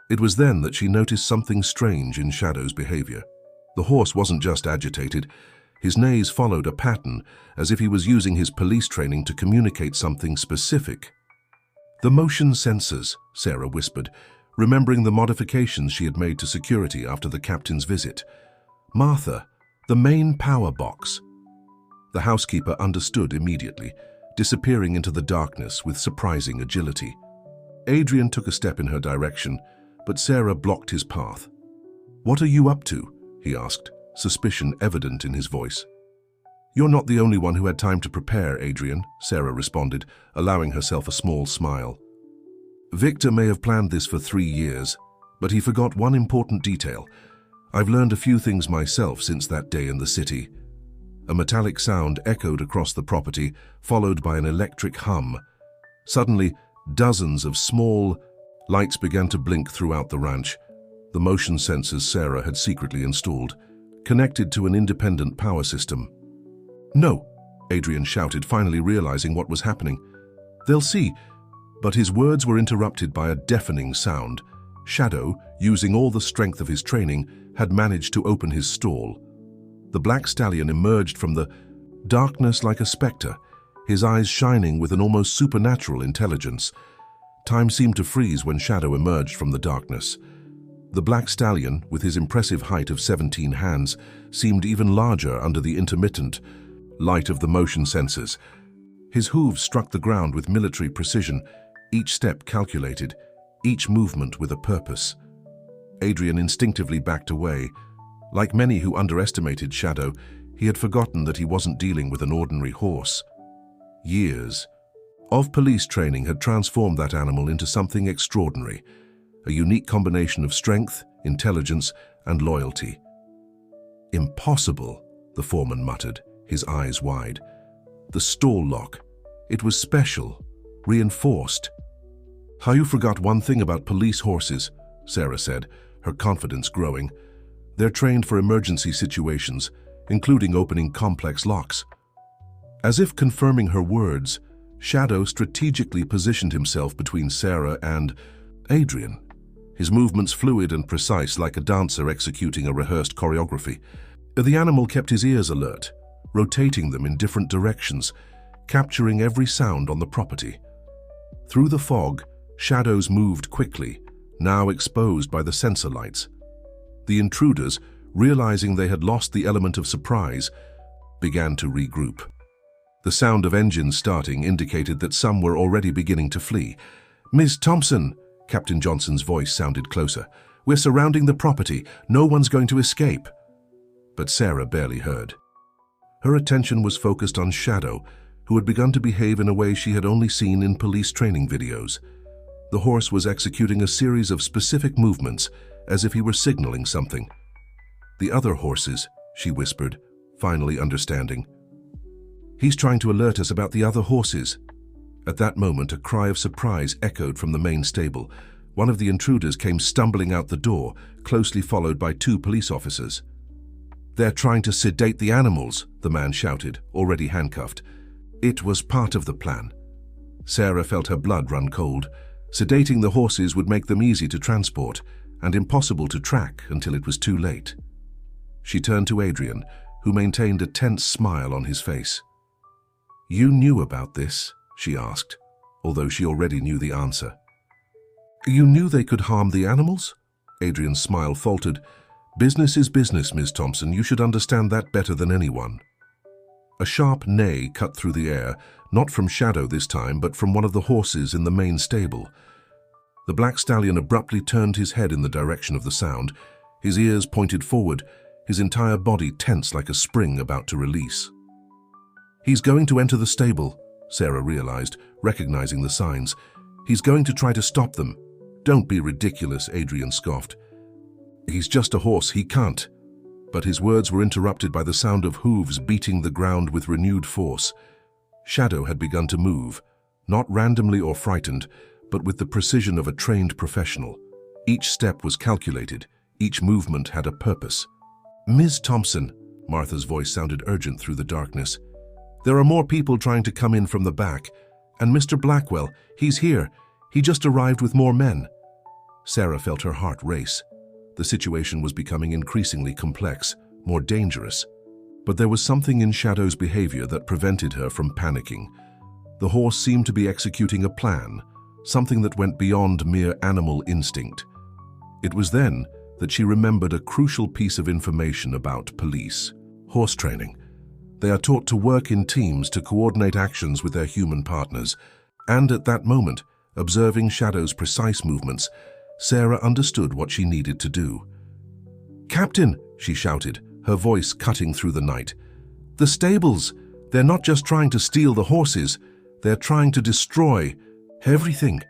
It was then that she noticed something strange in Shadow's behavior. The horse wasn't just agitated. His neighs followed a pattern, as if he was using his police training to communicate something specific. "The motion sensors," Sarah whispered, remembering the modifications she had made to security after the captain's visit. "Martha, the main power box." The housekeeper understood immediately, disappearing into the darkness with surprising agility. Adrian took a step in her direction, but Sarah blocked his path. "What are you up to?" he asked, suspicion evident in his voice. "You're not the only one who had time to prepare, Adrian," Sarah responded, allowing herself a small smile. "Victor may have planned this for 3 years, but he forgot one important detail. I've learned a few things myself since that day in the city." A metallic sound echoed across the property, followed by an electric hum. Suddenly, dozens of small lights began to blink throughout the ranch. The motion sensors Sarah had secretly installed, connected to an independent power system. "No!" Adrian shouted, finally realizing what was happening. "They'll see." But his words were interrupted by a deafening sound. Shadow, using all the strength of his training, had managed to open his stall. The black stallion emerged from the darkness like a specter, his eyes shining with an almost supernatural intelligence. Time seemed to freeze when Shadow emerged from the darkness. The black stallion, with his impressive height of 17 hands, seemed even larger under the intermittent light of the motion sensors. His hooves struck the ground with military precision, each step calculated, each movement with a purpose. Adrian instinctively backed away. Like many who underestimated Shadow, he had forgotten that he wasn't dealing with an ordinary horse. Years of police training had transformed that animal into something extraordinary, a unique combination of strength, intelligence, and loyalty. "Impossible," the foreman muttered, his eyes wide. "The stall lock. It was special, reinforced." "How you forgot one thing about police horses," Sarah said, her confidence growing. "They're trained for emergency situations, including opening complex locks." As if confirming her words, Shadow strategically positioned himself between Sarah and Adrian, his movements fluid and precise like a dancer executing a rehearsed choreography. The animal kept his ears alert, rotating them in different directions, capturing every sound on the property. Through the fog, shadows moved quickly, now exposed by the sensor lights. The intruders, realizing they had lost the element of surprise, began to regroup. The sound of engines starting indicated that some were already beginning to flee. "Ms. Thompson," Captain Johnson's voice sounded closer. "We're surrounding the property. No one's going to escape." But Sarah barely heard. Her attention was focused on Shadow, who had begun to behave in a way she had only seen in police training videos. The horse was executing a series of specific movements, as if he were signaling something. "The other horses," she whispered, finally understanding. "He's trying to alert us about the other horses." At that moment, a cry of surprise echoed from the main stable. One of the intruders came stumbling out the door, closely followed by 2 police officers. "They're trying to sedate the animals," the man shouted, already handcuffed. It was part of the plan. Sarah felt her blood run cold. Sedating the horses would make them easy to transport and impossible to track until it was too late. She turned to Adrian, who maintained a tense smile on his face. "You knew about this?" she asked, although she already knew the answer. "You knew they could harm the animals?" Adrian's smile faltered. "Business is business, Ms. Thompson. You should understand that better than anyone." A sharp neigh cut through the air, not from Shadow this time, but from one of the horses in the main stable. The black stallion abruptly turned his head in the direction of the sound, his ears pointed forward, his entire body tense like a spring about to release. "He's going to enter the stable," Sarah realized, recognizing the signs. "He's going to try to stop them." "Don't be ridiculous," Adrian scoffed. "He's just a horse, he can't." But his words were interrupted by the sound of hooves beating the ground with renewed force. Shadow had begun to move, not randomly or frightened, but with the precision of a trained professional. Each step was calculated, each movement had a purpose. "Ms. Thompson," Martha's voice sounded urgent through the darkness. "There are more people trying to come in from the back. And Mr. Blackwell, he's here. He just arrived with more men." Sarah felt her heart race. The situation was becoming increasingly complex, more dangerous. But there was something in Shadow's behavior that prevented her from panicking. The horse seemed to be executing a plan, something that went beyond mere animal instinct. It was then that she remembered a crucial piece of information about police: horse training. They are taught to work in teams to coordinate actions with their human partners. And at that moment, observing Shadow's precise movements, Sarah understood what she needed to do. "Captain," she shouted, her voice cutting through the night. "The stables! They're not just trying to steal the horses, they're trying to destroy everything."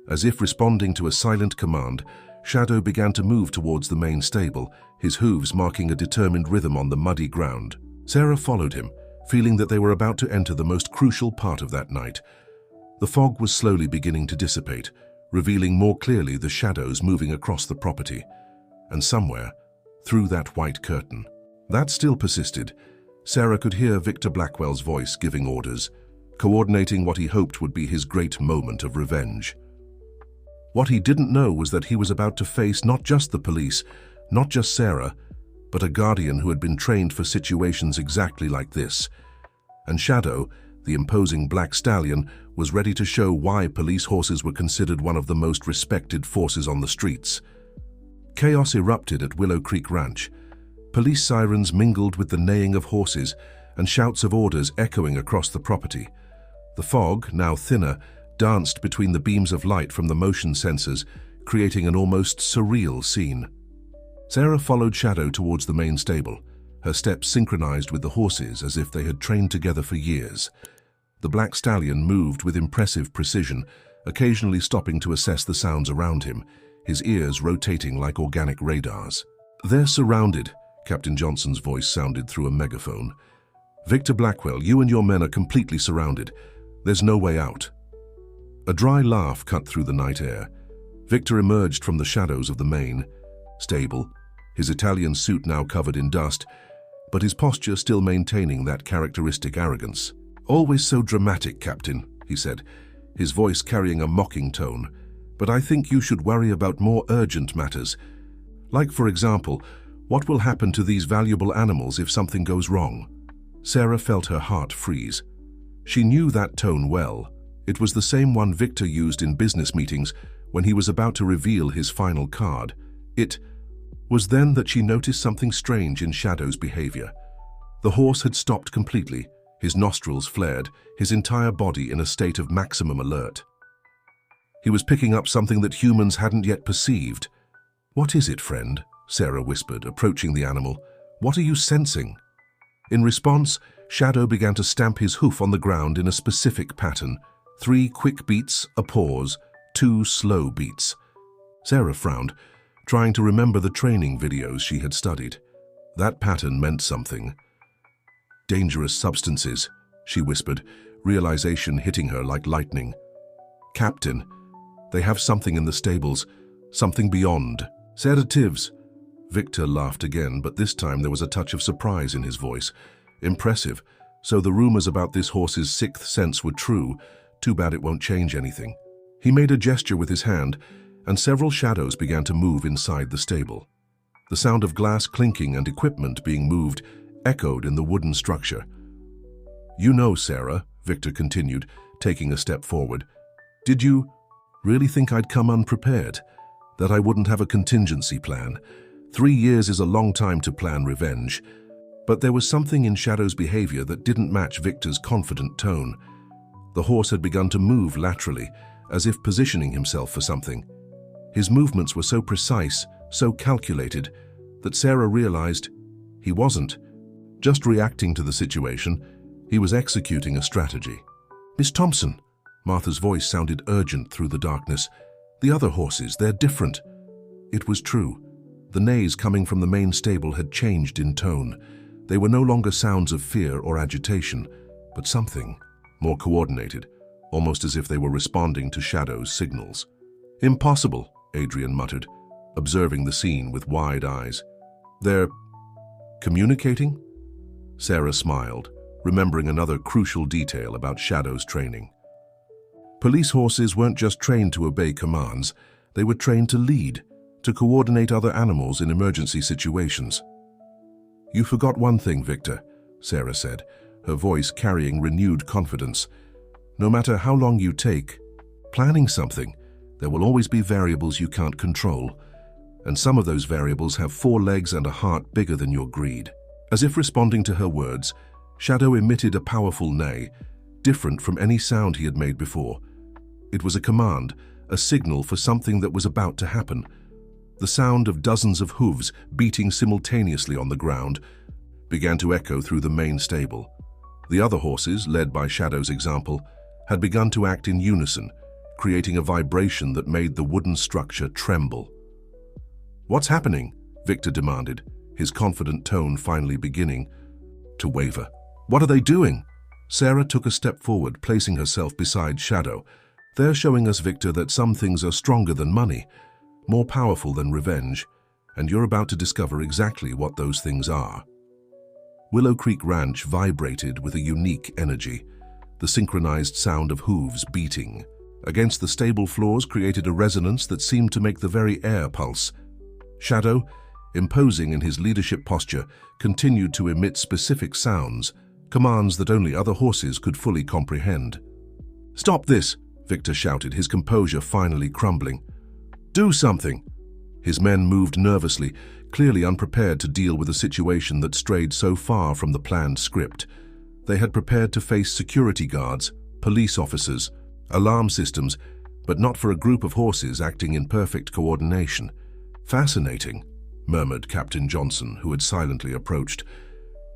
As if responding to a silent command, Shadow began to move towards the main stable, his hooves marking a determined rhythm on the muddy ground. Sarah followed him, feeling that they were about to enter the most crucial part of that night. The fog was slowly beginning to dissipate, revealing more clearly the shadows moving across the property. And somewhere, through that white curtain, that still persisted, Sarah could hear Victor Blackwell's voice giving orders, coordinating what he hoped would be his great moment of revenge. What he didn't know was that he was about to face not just the police, not just Sarah, but a guardian who had been trained for situations exactly like this. And Shadow, the imposing black stallion, was ready to show why police horses were considered one of the most respected forces on the streets. Chaos erupted at Willow Creek Ranch. Police sirens mingled with the neighing of horses and shouts of orders echoing across the property. The fog, now thinner, danced between the beams of light from the motion sensors, creating an almost surreal scene. Sarah followed Shadow towards the main stable, her steps synchronized with the horses as if they had trained together for years. The black stallion moved with impressive precision, occasionally stopping to assess the sounds around him, his ears rotating like organic radars. "They're surrounded," Captain Johnson's voice sounded through a megaphone. "Victor Blackwell, you and your men are completely surrounded. There's no way out." A dry laugh cut through the night air. Victor emerged from the shadows of the main stable, his Italian suit now covered in dust, but his posture still maintaining that characteristic arrogance. "Always so dramatic, Captain," he said, his voice carrying a mocking tone. "But I think you should worry about more urgent matters. Like, for example, what will happen to these valuable animals if something goes wrong?" Sarah felt her heart freeze. She knew that tone well. It was the same one Victor used in business meetings when he was about to reveal his final card. It was then that she noticed something strange in Shadow's behavior. The horse had stopped completely, his nostrils flared, his entire body in a state of maximum alert. He was picking up something that humans hadn't yet perceived. "What is it, friend?" Sarah whispered, approaching the animal. "What are you sensing?" In response, Shadow began to stamp his hoof on the ground in a specific pattern. 3 quick beats, a pause, 2 slow beats. Sarah frowned, trying to remember the training videos she had studied. That pattern meant something. "Dangerous substances," she whispered, realization hitting her like lightning. "Captain, they have something in the stables, something beyond." "Sedatives." Victor laughed again, but this time there was a touch of surprise in his voice. "Impressive. So the rumors about this horse's 6th sense were true. Too bad it won't change anything." He made a gesture with his hand, and several shadows began to move inside the stable. The sound of glass clinking and equipment being moved echoed in the wooden structure. "You know, Sarah," Victor continued, taking a step forward, "did you really think I'd come unprepared? That I wouldn't have a contingency plan? 3 years is a long time to plan revenge." But there was something in Shadow's behavior that didn't match Victor's confident tone. The horse had begun to move laterally, as if positioning himself for something. His movements were so precise, so calculated, that Sarah realized he wasn't just reacting to the situation, he was executing a strategy. "Miss Thompson," Martha's voice sounded urgent through the darkness. "The other horses, they're different." It was true. The neighs coming from the main stable had changed in tone. They were no longer sounds of fear or agitation, but something more coordinated, almost as if they were responding to Shadow's signals. "Impossible," Adrian muttered, observing the scene with wide eyes. "They're communicating?" Sarah smiled, remembering another crucial detail about Shadow's training. Police horses weren't just trained to obey commands, they were trained to lead, to coordinate other animals in emergency situations. "You forgot one thing, Victor," Sarah said, her voice carrying renewed confidence. "No matter how long you take planning something, there will always be variables you can't control, and some of those variables have 4 legs and a heart bigger than your greed." As if responding to her words, Shadow emitted a powerful neigh, different from any sound he had made before. It was a command, a signal for something that was about to happen. The sound of dozens of hooves beating simultaneously on the ground began to echo through the main stable. The other horses, led by Shadow's example, had begun to act in unison, creating a vibration that made the wooden structure tremble. "What's happening?" Victor demanded, his confident tone finally beginning to waver. "What are they doing?" Sarah took a step forward, placing herself beside Shadow. "They're showing us, Victor, that some things are stronger than money, more powerful than revenge, and you're about to discover exactly what those things are." Willow Creek Ranch vibrated with a unique energy. The synchronized sound of hooves beating against the stable floors created a resonance that seemed to make the very air pulse. Shadow, imposing in his leadership posture, continued to emit specific sounds, commands that only other horses could fully comprehend. "Stop this!" Victor shouted, his composure finally crumbling. "Do something!" His men moved nervously, clearly unprepared to deal with a situation that strayed so far from the planned script. They had prepared to face security guards, police officers, alarm systems, but not for a group of horses acting in perfect coordination. "Fascinating," murmured Captain Johnson, who had silently approached.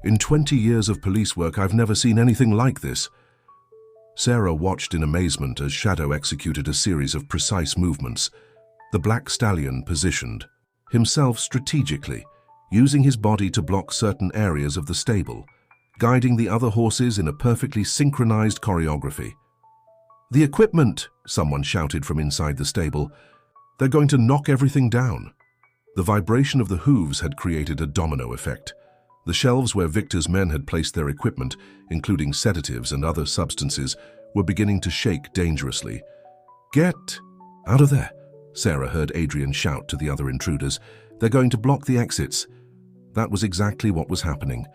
"In 20 years of police work, I've never seen anything like this." Sarah watched in amazement as Shadow executed a series of precise movements. The black stallion positioned himself strategically, using his body to block certain areas of the stable, guiding the other horses in a perfectly synchronized choreography. "The equipment!" someone shouted from inside the stable. "They're going to knock everything down." The vibration of the hooves had created a domino effect. The shelves where Victor's men had placed their equipment, including sedatives and other substances, were beginning to shake dangerously. "Get out of there!" Sarah heard Adrian shout to the other intruders. "They're going to block the exits." That was exactly what was happening.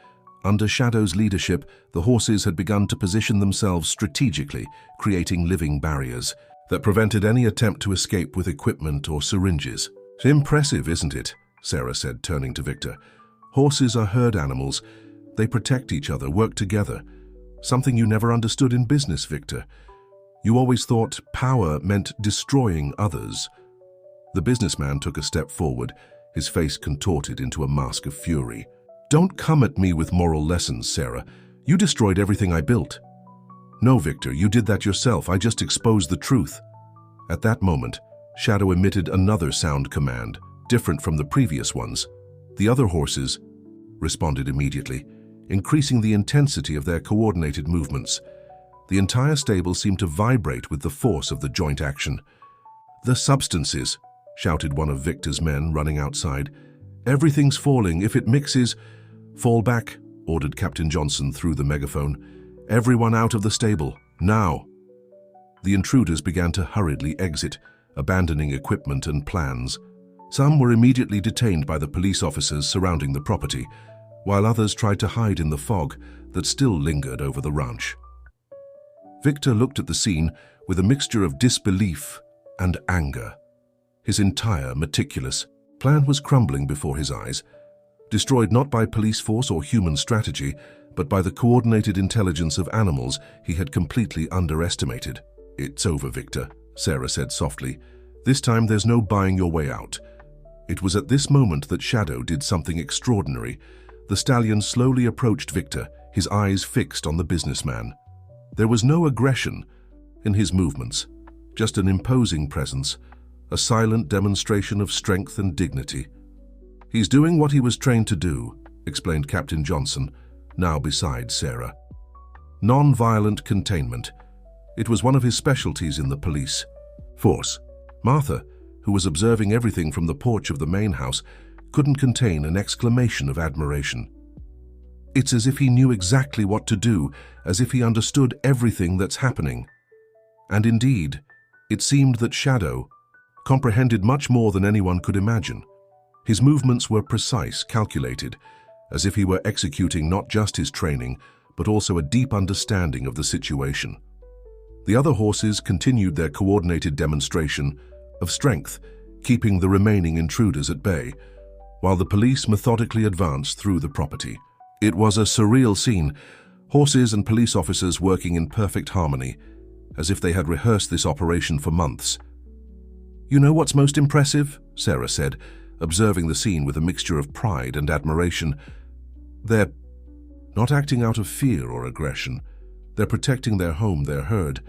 Under Shadow's leadership, the horses had begun to position themselves strategically, creating living barriers that prevented any attempt to escape with equipment or syringes. "Impressive, isn't it?" Sarah said, turning to Victor. "Horses are herd animals. They protect each other, work together. Something you never understood in business, Victor. You always thought power meant destroying others." The businessman took a step forward, his face contorted into a mask of fury. "Don't come at me with moral lessons, Sarah. You destroyed everything I built." "No, Victor, you did that yourself. I just exposed the truth." At that moment, Shadow emitted another sound command, different from the previous ones. The other horses responded immediately, increasing the intensity of their coordinated movements. The entire stable seemed to vibrate with the force of the joint action. "The substances!" shouted one of Victor's men running outside. "Everything's falling. If it mixes—" "Fall back," ordered Captain Johnson through the megaphone. "Everyone out of the stable, now!" The intruders began to hurriedly exit, abandoning equipment and plans. Some were immediately detained by the police officers surrounding the property, while others tried to hide in the fog that still lingered over the ranch. Victor looked at the scene with a mixture of disbelief and anger. His entire meticulous plan was crumbling before his eyes, destroyed not by police force or human strategy, but by the coordinated intelligence of animals he had completely underestimated. "It's over, Victor," Sarah said softly. "This time there's no buying your way out." It was at this moment that Shadow did something extraordinary. The stallion slowly approached Victor, his eyes fixed on the businessman. There was no aggression in his movements, just an imposing presence, a silent demonstration of strength and dignity. "He's doing what he was trained to do," explained Captain Johnson, now beside Sarah. "Non-violent containment. It was one of his specialties in the police force." Martha, who was observing everything from the porch of the main house, couldn't contain an exclamation of admiration. "It's as if he knew exactly what to do, as if he understood everything that's happening." And indeed, it seemed that Shadow comprehended much more than anyone could imagine. His movements were precise, calculated, as if he were executing not just his training, but also a deep understanding of the situation. The other horses continued their coordinated demonstration of strength, keeping the remaining intruders at bay, while the police methodically advanced through the property. It was a surreal scene, horses and police officers working in perfect harmony, as if they had rehearsed this operation for months. "You know what's most impressive?" Sarah said, observing the scene with a mixture of pride and admiration. "They're not acting out of fear or aggression. They're protecting their home, their herd.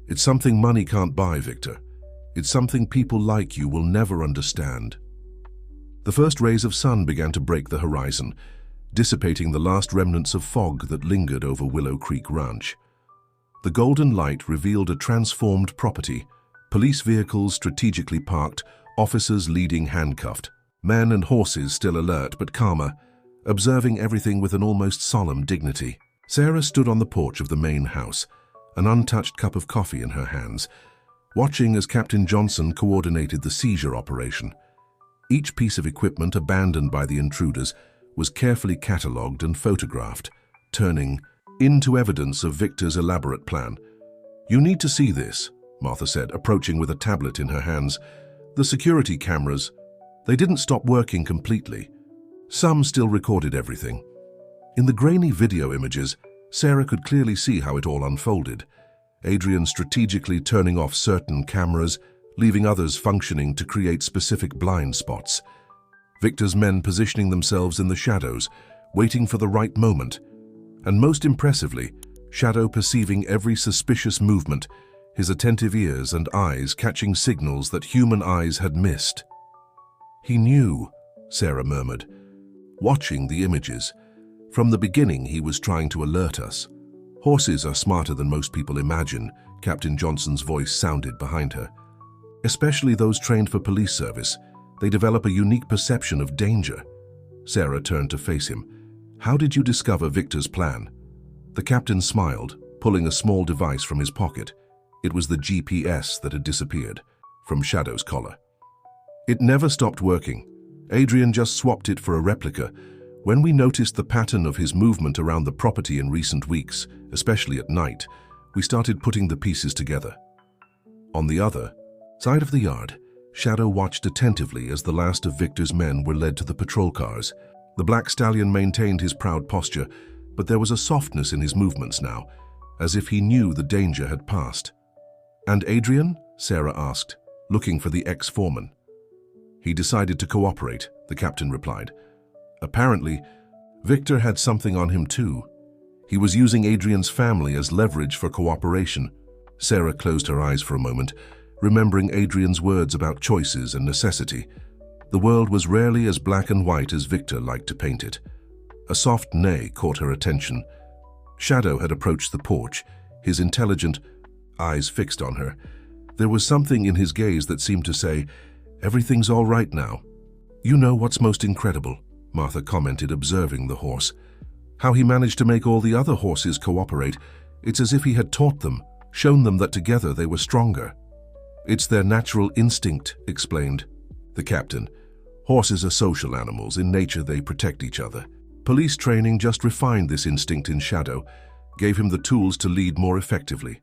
It's something money can't buy, Victor. It's something people like you will never understand." The first rays of sun began to break the horizon, dissipating the last remnants of fog that lingered over Willow Creek Ranch. The golden light revealed a transformed property, police vehicles strategically parked, officers leading handcuffed, men and horses still alert but calmer, observing everything with an almost solemn dignity. Sarah stood on the porch of the main house, an untouched cup of coffee in her hands, watching as Captain Johnson coordinated the seizure operation. Each piece of equipment abandoned by the intruders was carefully catalogued and photographed, turning into evidence of Victor's elaborate plan. "You need to see this," Martha said, approaching with a tablet in her hands. "The security cameras, They didn't stop working completely. Some still recorded everything. In the grainy video images, Sarah could clearly see how it all unfolded. Adrian strategically turning off certain cameras, leaving others functioning to create specific blind spots. Victor's men positioning themselves in the shadows, waiting for the right moment. And most impressively, Shadow perceiving every suspicious movement, his attentive ears and eyes catching signals that human eyes had missed. "He knew," Sarah murmured, watching the images. "From the beginning, he was trying to alert us." "Horses are smarter than most people imagine," Captain Johnson's voice sounded behind her. "Especially those trained for police service. They develop a unique perception of danger." Sarah turned to face him. "How did you discover Victor's plan?" The captain smiled, pulling a small device from his pocket. It was the GPS that had disappeared from Shadow's collar. It never stopped working. Adrian just swapped it for a replica. When we noticed the pattern of his movement around the property in recent weeks, especially at night, we started putting the pieces together. On the other side of the yard, Shadow watched attentively as the last of Victor's men were led to the patrol cars. The black stallion maintained his proud posture, but there was a softness in his movements now, as if he knew the danger had passed. "And Adrian?" Sarah asked, looking for the ex-foreman. "He decided to cooperate," the captain replied. "Apparently, Victor had something on him too. He was using Adrian's family as leverage for cooperation." Sarah closed her eyes for a moment, remembering Adrian's words about choices and necessity. The world was rarely as black and white as Victor liked to paint it. A soft neigh caught her attention. Shadow had approached the porch, his intelligent eyes fixed on her. There was something in his gaze that seemed to say, "Everything's all right now." "You know what's most incredible?" Martha commented, observing the horse. "How he managed to make all the other horses cooperate. It's as if he had taught them, shown them that together they were stronger." "It's their natural instinct," explained the captain. "Horses are social animals. In nature, they protect each other. Police training just refined this instinct in Shadow, gave him the tools to lead more effectively."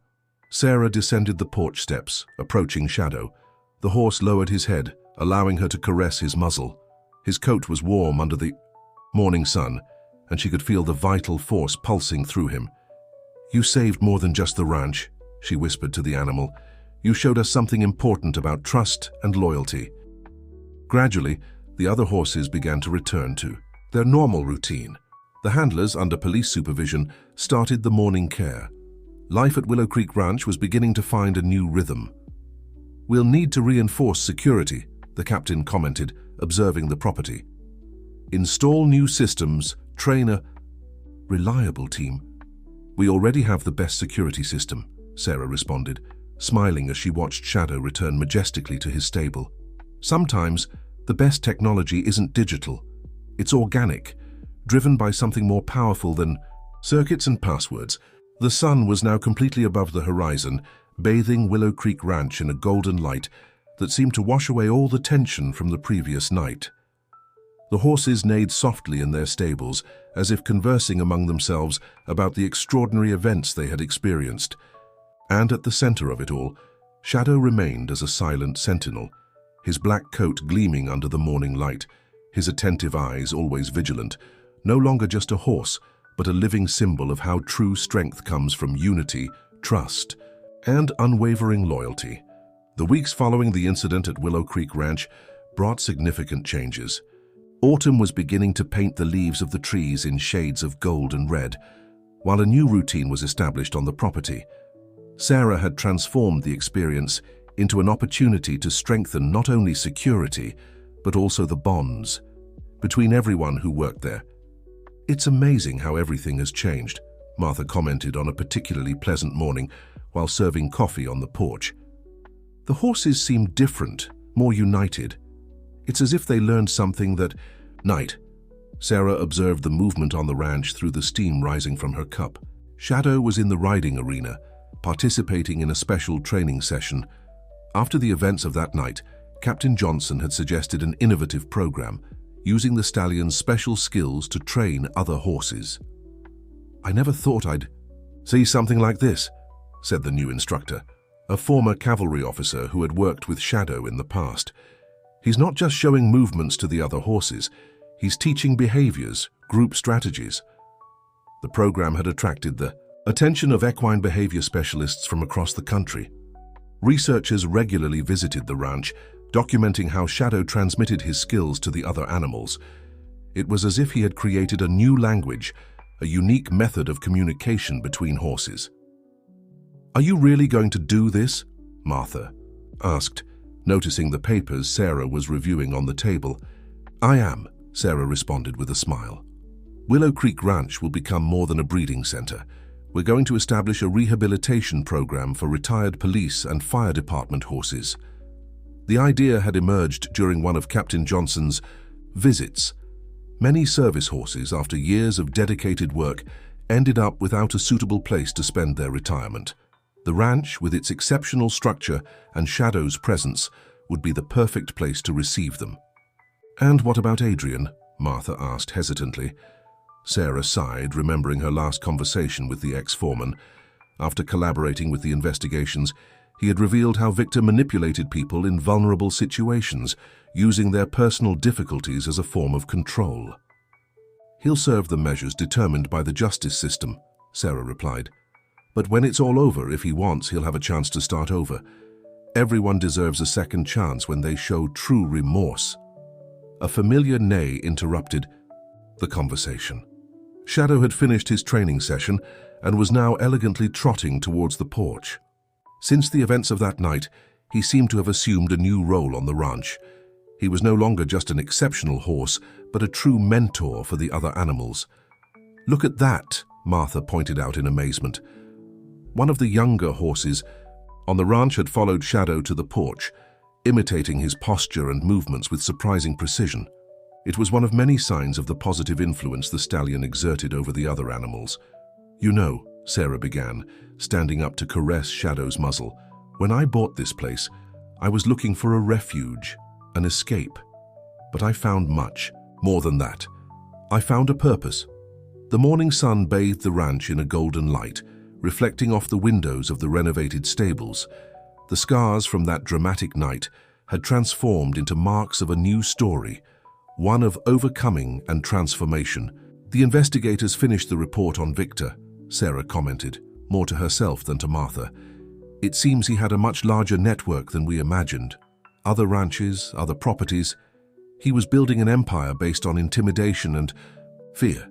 Sarah descended the porch steps, approaching Shadow. The horse lowered his head, allowing her to caress his muzzle. His coat was warm under the morning sun, and she could feel the vital force pulsing through him. "You saved more than just the ranch," she whispered to the animal. "You showed us something important about trust and loyalty." Gradually, the other horses began to return to their normal routine. The handlers, under police supervision, started the morning care. Life at Willow Creek Ranch was beginning to find a new rhythm. "We'll need to reinforce security," the captain commented, observing the property. "Install new systems, train a reliable team." "We already have the best security system," Sarah responded, smiling as she watched Shadow return majestically to his stable. "Sometimes, the best technology isn't digital. It's organic, driven by something more powerful than circuits and passwords." The sun was now completely above the horizon, bathing Willow Creek Ranch in a golden light that seemed to wash away all the tension from the previous night. The horses neighed softly in their stables, as if conversing among themselves about the extraordinary events they had experienced. And at the center of it all, Shadow remained as a silent sentinel, his black coat gleaming under the morning light, his attentive eyes always vigilant, no longer just a horse, but a living symbol of how true strength comes from unity, trust, and unwavering loyalty. The weeks following the incident at Willow Creek Ranch brought significant changes. Autumn was beginning to paint the leaves of the trees in shades of gold and red, while a new routine was established on the property. Sarah had transformed the experience into an opportunity to strengthen not only security, but also the bonds between everyone who worked there. "It's amazing how everything has changed," Martha commented on a particularly pleasant morning while serving coffee on the porch. "The horses seem different, more united. It's as if they learned something that night." Sarah observed the movement on the ranch through the steam rising from her cup. Shadow was in the riding arena, participating in a special training session. After the events of that night, Captain Johnson had suggested an innovative program, using the stallion's special skills to train other horses. "I never thought I'd see something like this," said the new instructor, a former cavalry officer who had worked with Shadow in the past. He's not just showing movements to the other horses, he's teaching behaviors, group strategies. The program had attracted the attention of equine behavior specialists from across the country. Researchers regularly visited the ranch, documenting how Shadow transmitted his skills to the other animals. It was as if he had created a new language, a unique method of communication between horses. "Are you really going to do this?" Martha asked, noticing the papers Sarah was reviewing on the table. "I am," Sarah responded with a smile. "Willow Creek Ranch will become more than a breeding center. We're going to establish a rehabilitation program for retired police and fire department horses." The idea had emerged during one of Captain Johnson's visits. Many service horses, after years of dedicated work, ended up without a suitable place to spend their retirement. The ranch, with its exceptional structure and Shadow's presence, would be the perfect place to receive them. "And what about Adrian?" Martha asked hesitantly. Sarah sighed, remembering her last conversation with the ex-foreman. After collaborating with the investigations, he had revealed how Victor manipulated people in vulnerable situations, using their personal difficulties as a form of control. "He'll serve the measures determined by the justice system," Sarah replied. "But when it's all over, if he wants, he'll have a chance to start over. Everyone deserves a second chance when they show true remorse." A familiar neigh interrupted the conversation. Shadow had finished his training session and was now elegantly trotting towards the porch. Since the events of that night, he seemed to have assumed a new role on the ranch. He was no longer just an exceptional horse, but a true mentor for the other animals. "Look at that," Martha pointed out in amazement. One of the younger horses on the ranch had followed Shadow to the porch, imitating his posture and movements with surprising precision. It was one of many signs of the positive influence the stallion exerted over the other animals. "You know," Sarah began, standing up to caress Shadow's muzzle, "when I bought this place, I was looking for a refuge, an escape. But I found much more than that. I found a purpose." The morning sun bathed the ranch in a golden light, reflecting off the windows of the renovated stables. The scars from that dramatic night had transformed into marks of a new story, one of overcoming and transformation. "The investigators finished the report on Victor," Sarah commented, more to herself than to Martha. "It seems he had a much larger network than we imagined. Other ranches, other properties. He was building an empire based on intimidation and fear.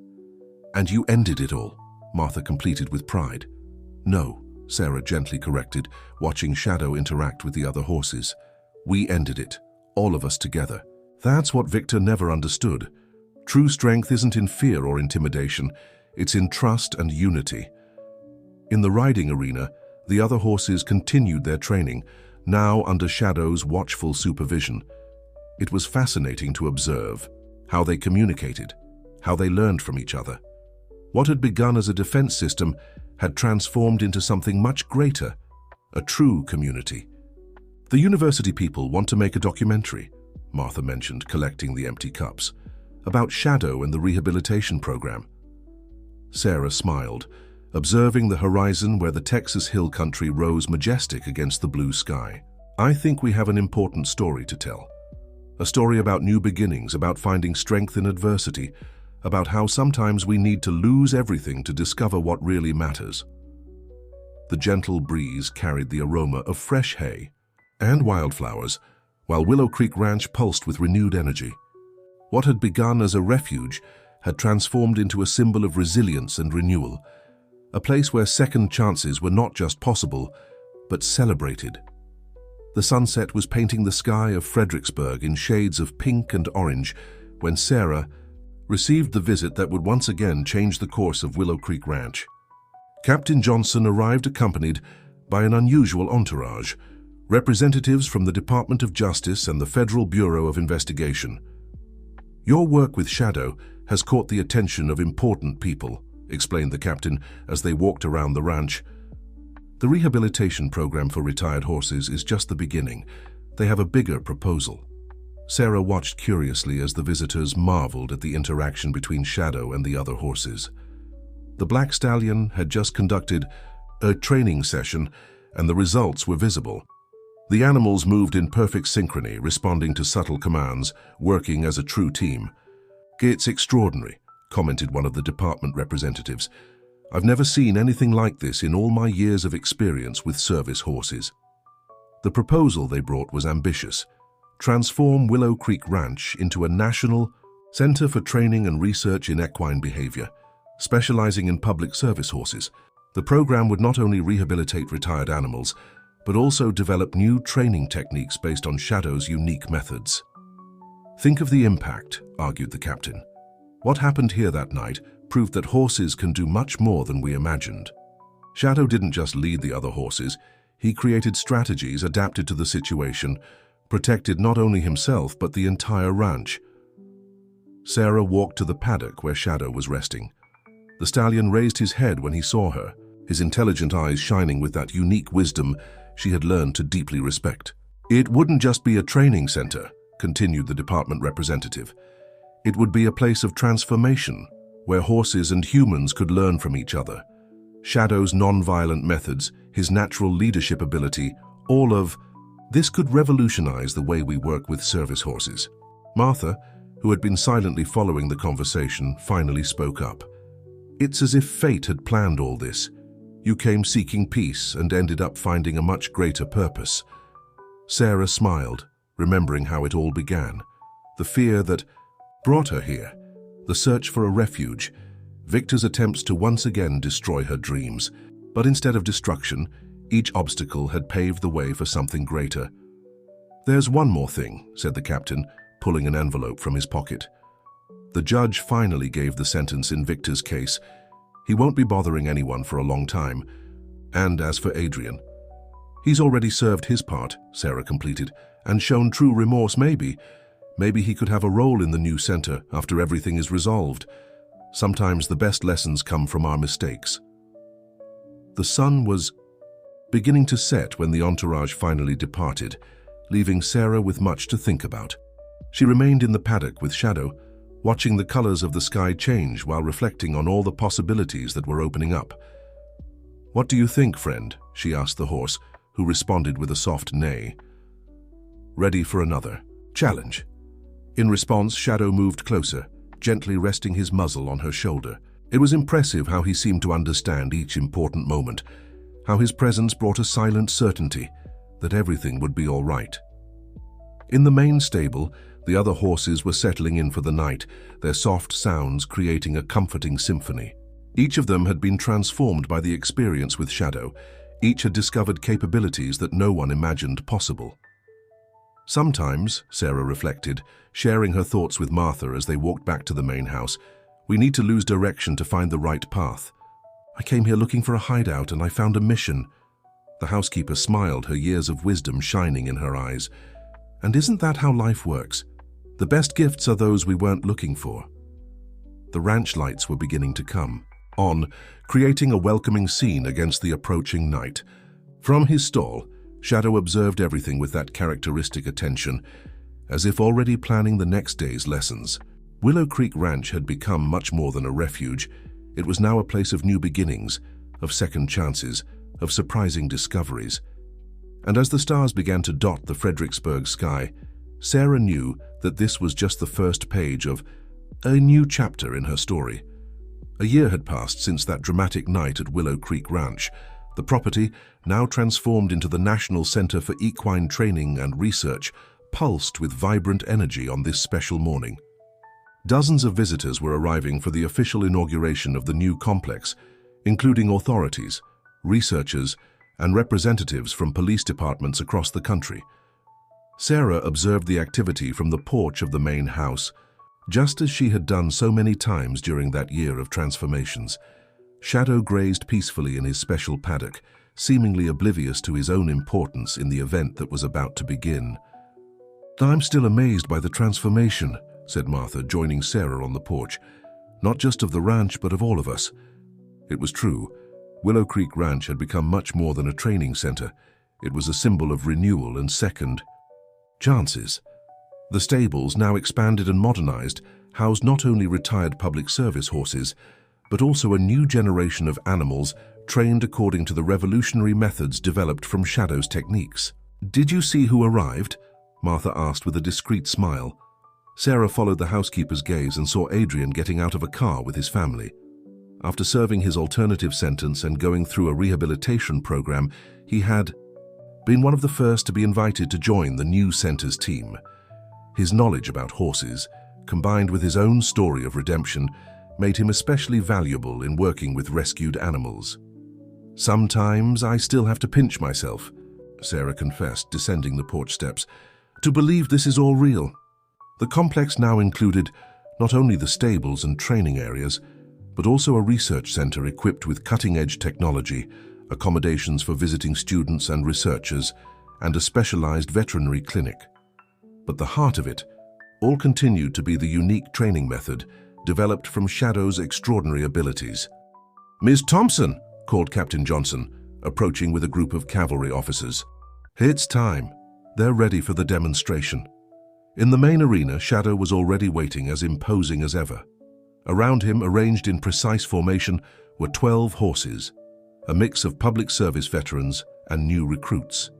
And you ended it all," Martha completed with pride. "No," Sarah gently corrected, watching Shadow interact with the other horses. "We ended it, all of us together. That's what Victor never understood. True strength isn't in fear or intimidation, it's in trust and unity." In the riding arena, the other horses continued their training, now under Shadow's watchful supervision. It was fascinating to observe how they communicated, how they learned from each other. What had begun as a defense system had transformed into something much greater, a true community. "The university people want to make a documentary," Martha mentioned, collecting the empty cups, "about Shadow and the rehabilitation program." Sarah smiled, observing the horizon where the Texas hill country rose majestic against the blue sky. "I think we have an important story to tell. A story about new beginnings, about finding strength in adversity, about how sometimes we need to lose everything to discover what really matters." The gentle breeze carried the aroma of fresh hay and wildflowers, while Willow Creek Ranch pulsed with renewed energy. What had begun as a refuge had transformed into a symbol of resilience and renewal, a place where second chances were not just possible, but celebrated. The sunset was painting the sky of Fredericksburg in shades of pink and orange when Sarah received the visit that would once again change the course of Willow Creek Ranch. Captain Johnson arrived accompanied by an unusual entourage, representatives from the Department of Justice and the Federal Bureau of Investigation. "Your work with Shadow has caught the attention of important people," explained the captain as they walked around the ranch. "The rehabilitation program for retired horses is just the beginning. They have a bigger proposal." Sarah watched curiously as the visitors marveled at the interaction between Shadow and the other horses. The black stallion had just conducted a training session, and the results were visible. The animals moved in perfect synchrony, responding to subtle commands, working as a true team. "It's extraordinary," commented one of the department representatives. "I've never seen anything like this in all my years of experience with service horses." The proposal they brought was ambitious: transform Willow Creek Ranch into a national center for training and research in equine behavior, specializing in public service horses. The program would not only rehabilitate retired animals, but also develop new training techniques based on Shadow's unique methods. "Think of the impact," argued the captain. "What happened here that night proved that horses can do much more than we imagined." Shadow didn't just lead the other horses, he created strategies adapted to the situation, protected not only himself but the entire ranch. Sarah walked to the paddock where Shadow was resting. The stallion raised his head when he saw her, his intelligent eyes shining with that unique wisdom she had learned to deeply respect. "It wouldn't just be a training center," continued the department representative. "It would be a place of transformation, where horses and humans could learn from each other. Shadow's non-violent methods, his natural leadership ability, all of this could revolutionize the way we work with service horses." Martha, who had been silently following the conversation, finally spoke up. "It's as if fate had planned all this. You came seeking peace and ended up finding a much greater purpose." Sarah smiled, remembering how it all began. The fear that brought her here, the search for a refuge, Victor's attempts to once again destroy her dreams. But instead of destruction, each obstacle had paved the way for something greater. "There's one more thing," said the captain, pulling an envelope from his pocket. The judge finally gave the sentence in Victor's case. He won't be bothering anyone for a long time. And as for Adrian, he's already served his part, Sarah completed, and shown true remorse. Maybe he could have a role in the new center after everything is resolved. Sometimes the best lessons come from our mistakes. The sun was beginning to set when the entourage finally departed, leaving Sarah with much to think about. She remained in the paddock with Shadow, watching the colors of the sky change while reflecting on all the possibilities that were opening up. "What do you think, friend?" she asked the horse, who responded with a soft neigh. "Ready for another challenge." In response, Shadow moved closer, gently resting his muzzle on her shoulder. It was impressive how he seemed to understand each important moment, how his presence brought a silent certainty that everything would be all right. In the main stable, the other horses were settling in for the night, their soft sounds creating a comforting symphony. Each of them had been transformed by the experience with Shadow. Each had discovered capabilities that no one imagined possible. Sometimes, Sarah reflected, sharing her thoughts with Martha as they walked back to the main house, we need to lose direction to find the right path. I came here looking for a hideout and I found a mission. The housekeeper smiled, her years of wisdom shining in her eyes. And isn't that how life works? The best gifts are those we weren't looking for. The ranch lights were beginning to come on, creating a welcoming scene against the approaching night. From his stall, Shadow observed everything with that characteristic attention, as if already planning the next day's lessons. Willow Creek Ranch had become much more than a refuge. It was now a place of new beginnings, of second chances, of surprising discoveries. And as the stars began to dot the Fredericksburg sky, Sarah knew that this was just the first page of a new chapter in her story. A year had passed since that dramatic night at Willow Creek Ranch. The property, now transformed into the National Center for Equine Training and Research, pulsed with vibrant energy on this special morning. Dozens of visitors were arriving for the official inauguration of the new complex, including authorities, researchers, and representatives from police departments across the country. Sarah observed the activity from the porch of the main house, just as she had done so many times during that year of transformations. Shadow grazed peacefully in his special paddock, seemingly oblivious to his own importance in the event that was about to begin. "I'm still amazed by the transformation," said Martha, joining Sarah on the porch. "Not just of the ranch, but of all of us." It was true. Willow Creek Ranch had become much more than a training center. It was a symbol of renewal and second chances. The stables, now expanded and modernized, housed not only retired public service horses, but also a new generation of animals trained according to the revolutionary methods developed from Shadow's techniques. "Did you see who arrived?" Martha asked with a discreet smile. Sarah followed the housekeeper's gaze and saw Adrian getting out of a car with his family. After serving his alternative sentence and going through a rehabilitation program, he had been one of the first to be invited to join the new center's team. His knowledge about horses, combined with his own story of redemption, made him especially valuable in working with rescued animals. "Sometimes I still have to pinch myself," Sarah confessed, descending the porch steps, "to believe this is all real." The complex now included not only the stables and training areas, but also a research center equipped with cutting-edge technology, accommodations for visiting students and researchers, and a specialized veterinary clinic. But the heart of it all continued to be the unique training method developed from Shadow's extraordinary abilities. "Ms. Thompson," called Captain Johnson, approaching with a group of cavalry officers. "It's time. They're ready for the demonstration." In the main arena, Shadow was already waiting, as imposing as ever. Around him, arranged in precise formation, were 12 horses, a mix of public service veterans and new recruits.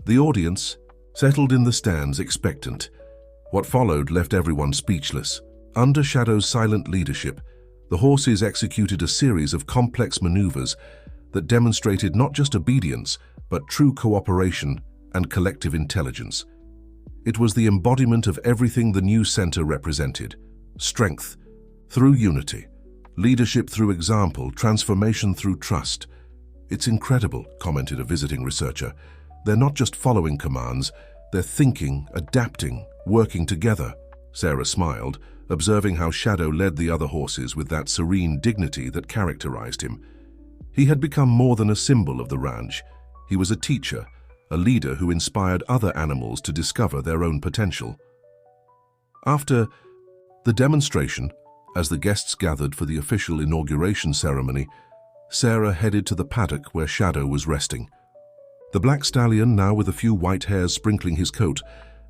The audience settled in the stands, expectant. What followed left everyone speechless. Under Shadow's silent leadership, the horses executed a series of complex maneuvers that demonstrated not just obedience, but true cooperation and collective intelligence. It was the embodiment of everything the new center represented: strength through unity, leadership through example, transformation through trust. "It's incredible," commented a visiting researcher. "They're not just following commands, they're thinking, adapting, working together." Sarah smiled, observing how Shadow led the other horses with that serene dignity that characterized him. He had become more than a symbol of the ranch. He was a teacher, a leader who inspired other animals to discover their own potential. After the demonstration, as the guests gathered for the official inauguration ceremony, Sarah headed to the paddock where Shadow was resting. The black stallion, now with a few white hairs sprinkling his coat,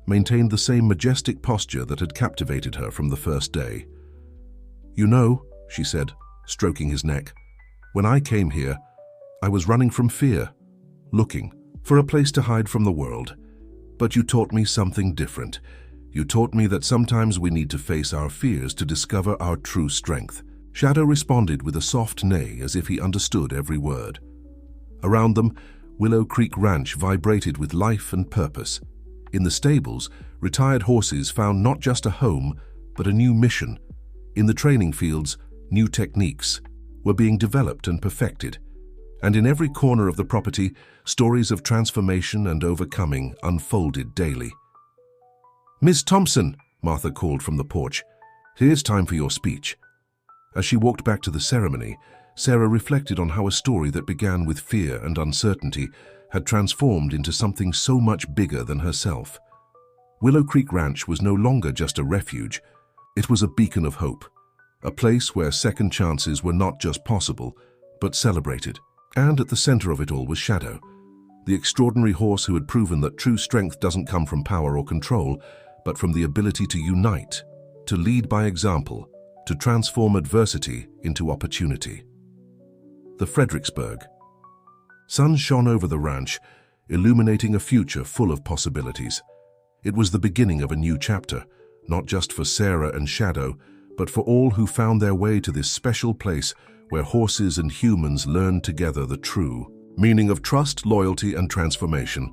maintained the same majestic posture that had captivated her from the first day. "You know," she said, stroking his neck, "when I came here, I was running from fear, looking for a place to hide from the world. But you taught me something different. You taught me that sometimes we need to face our fears to discover our true strength." Shadow responded with a soft neigh, as if he understood every word. Around them, Willow Creek Ranch vibrated with life and purpose. In the stables, retired horses found not just a home, but a new mission. In the training fields, new techniques were being developed and perfected. And in every corner of the property, stories of transformation and overcoming unfolded daily. "Miss Thompson," Martha called from the porch, "here's time for your speech." As she walked back to the ceremony, Sarah reflected on how a story that began with fear and uncertainty had transformed into something so much bigger than herself. Willow Creek Ranch was no longer just a refuge. It was a beacon of hope, a place where second chances were not just possible, but celebrated. And at the center of it all was Shadow, the extraordinary horse who had proven that true strength doesn't come from power or control, but from the ability to unite, to lead by example, to transform adversity into opportunity. The Fredericksburg. Sun shone over the ranch, illuminating a future full of possibilities. It was the beginning of a new chapter, not just for Sarah and Shadow, but for all who found their way to this special place where horses and humans learned together the true meaning of trust, loyalty, and transformation.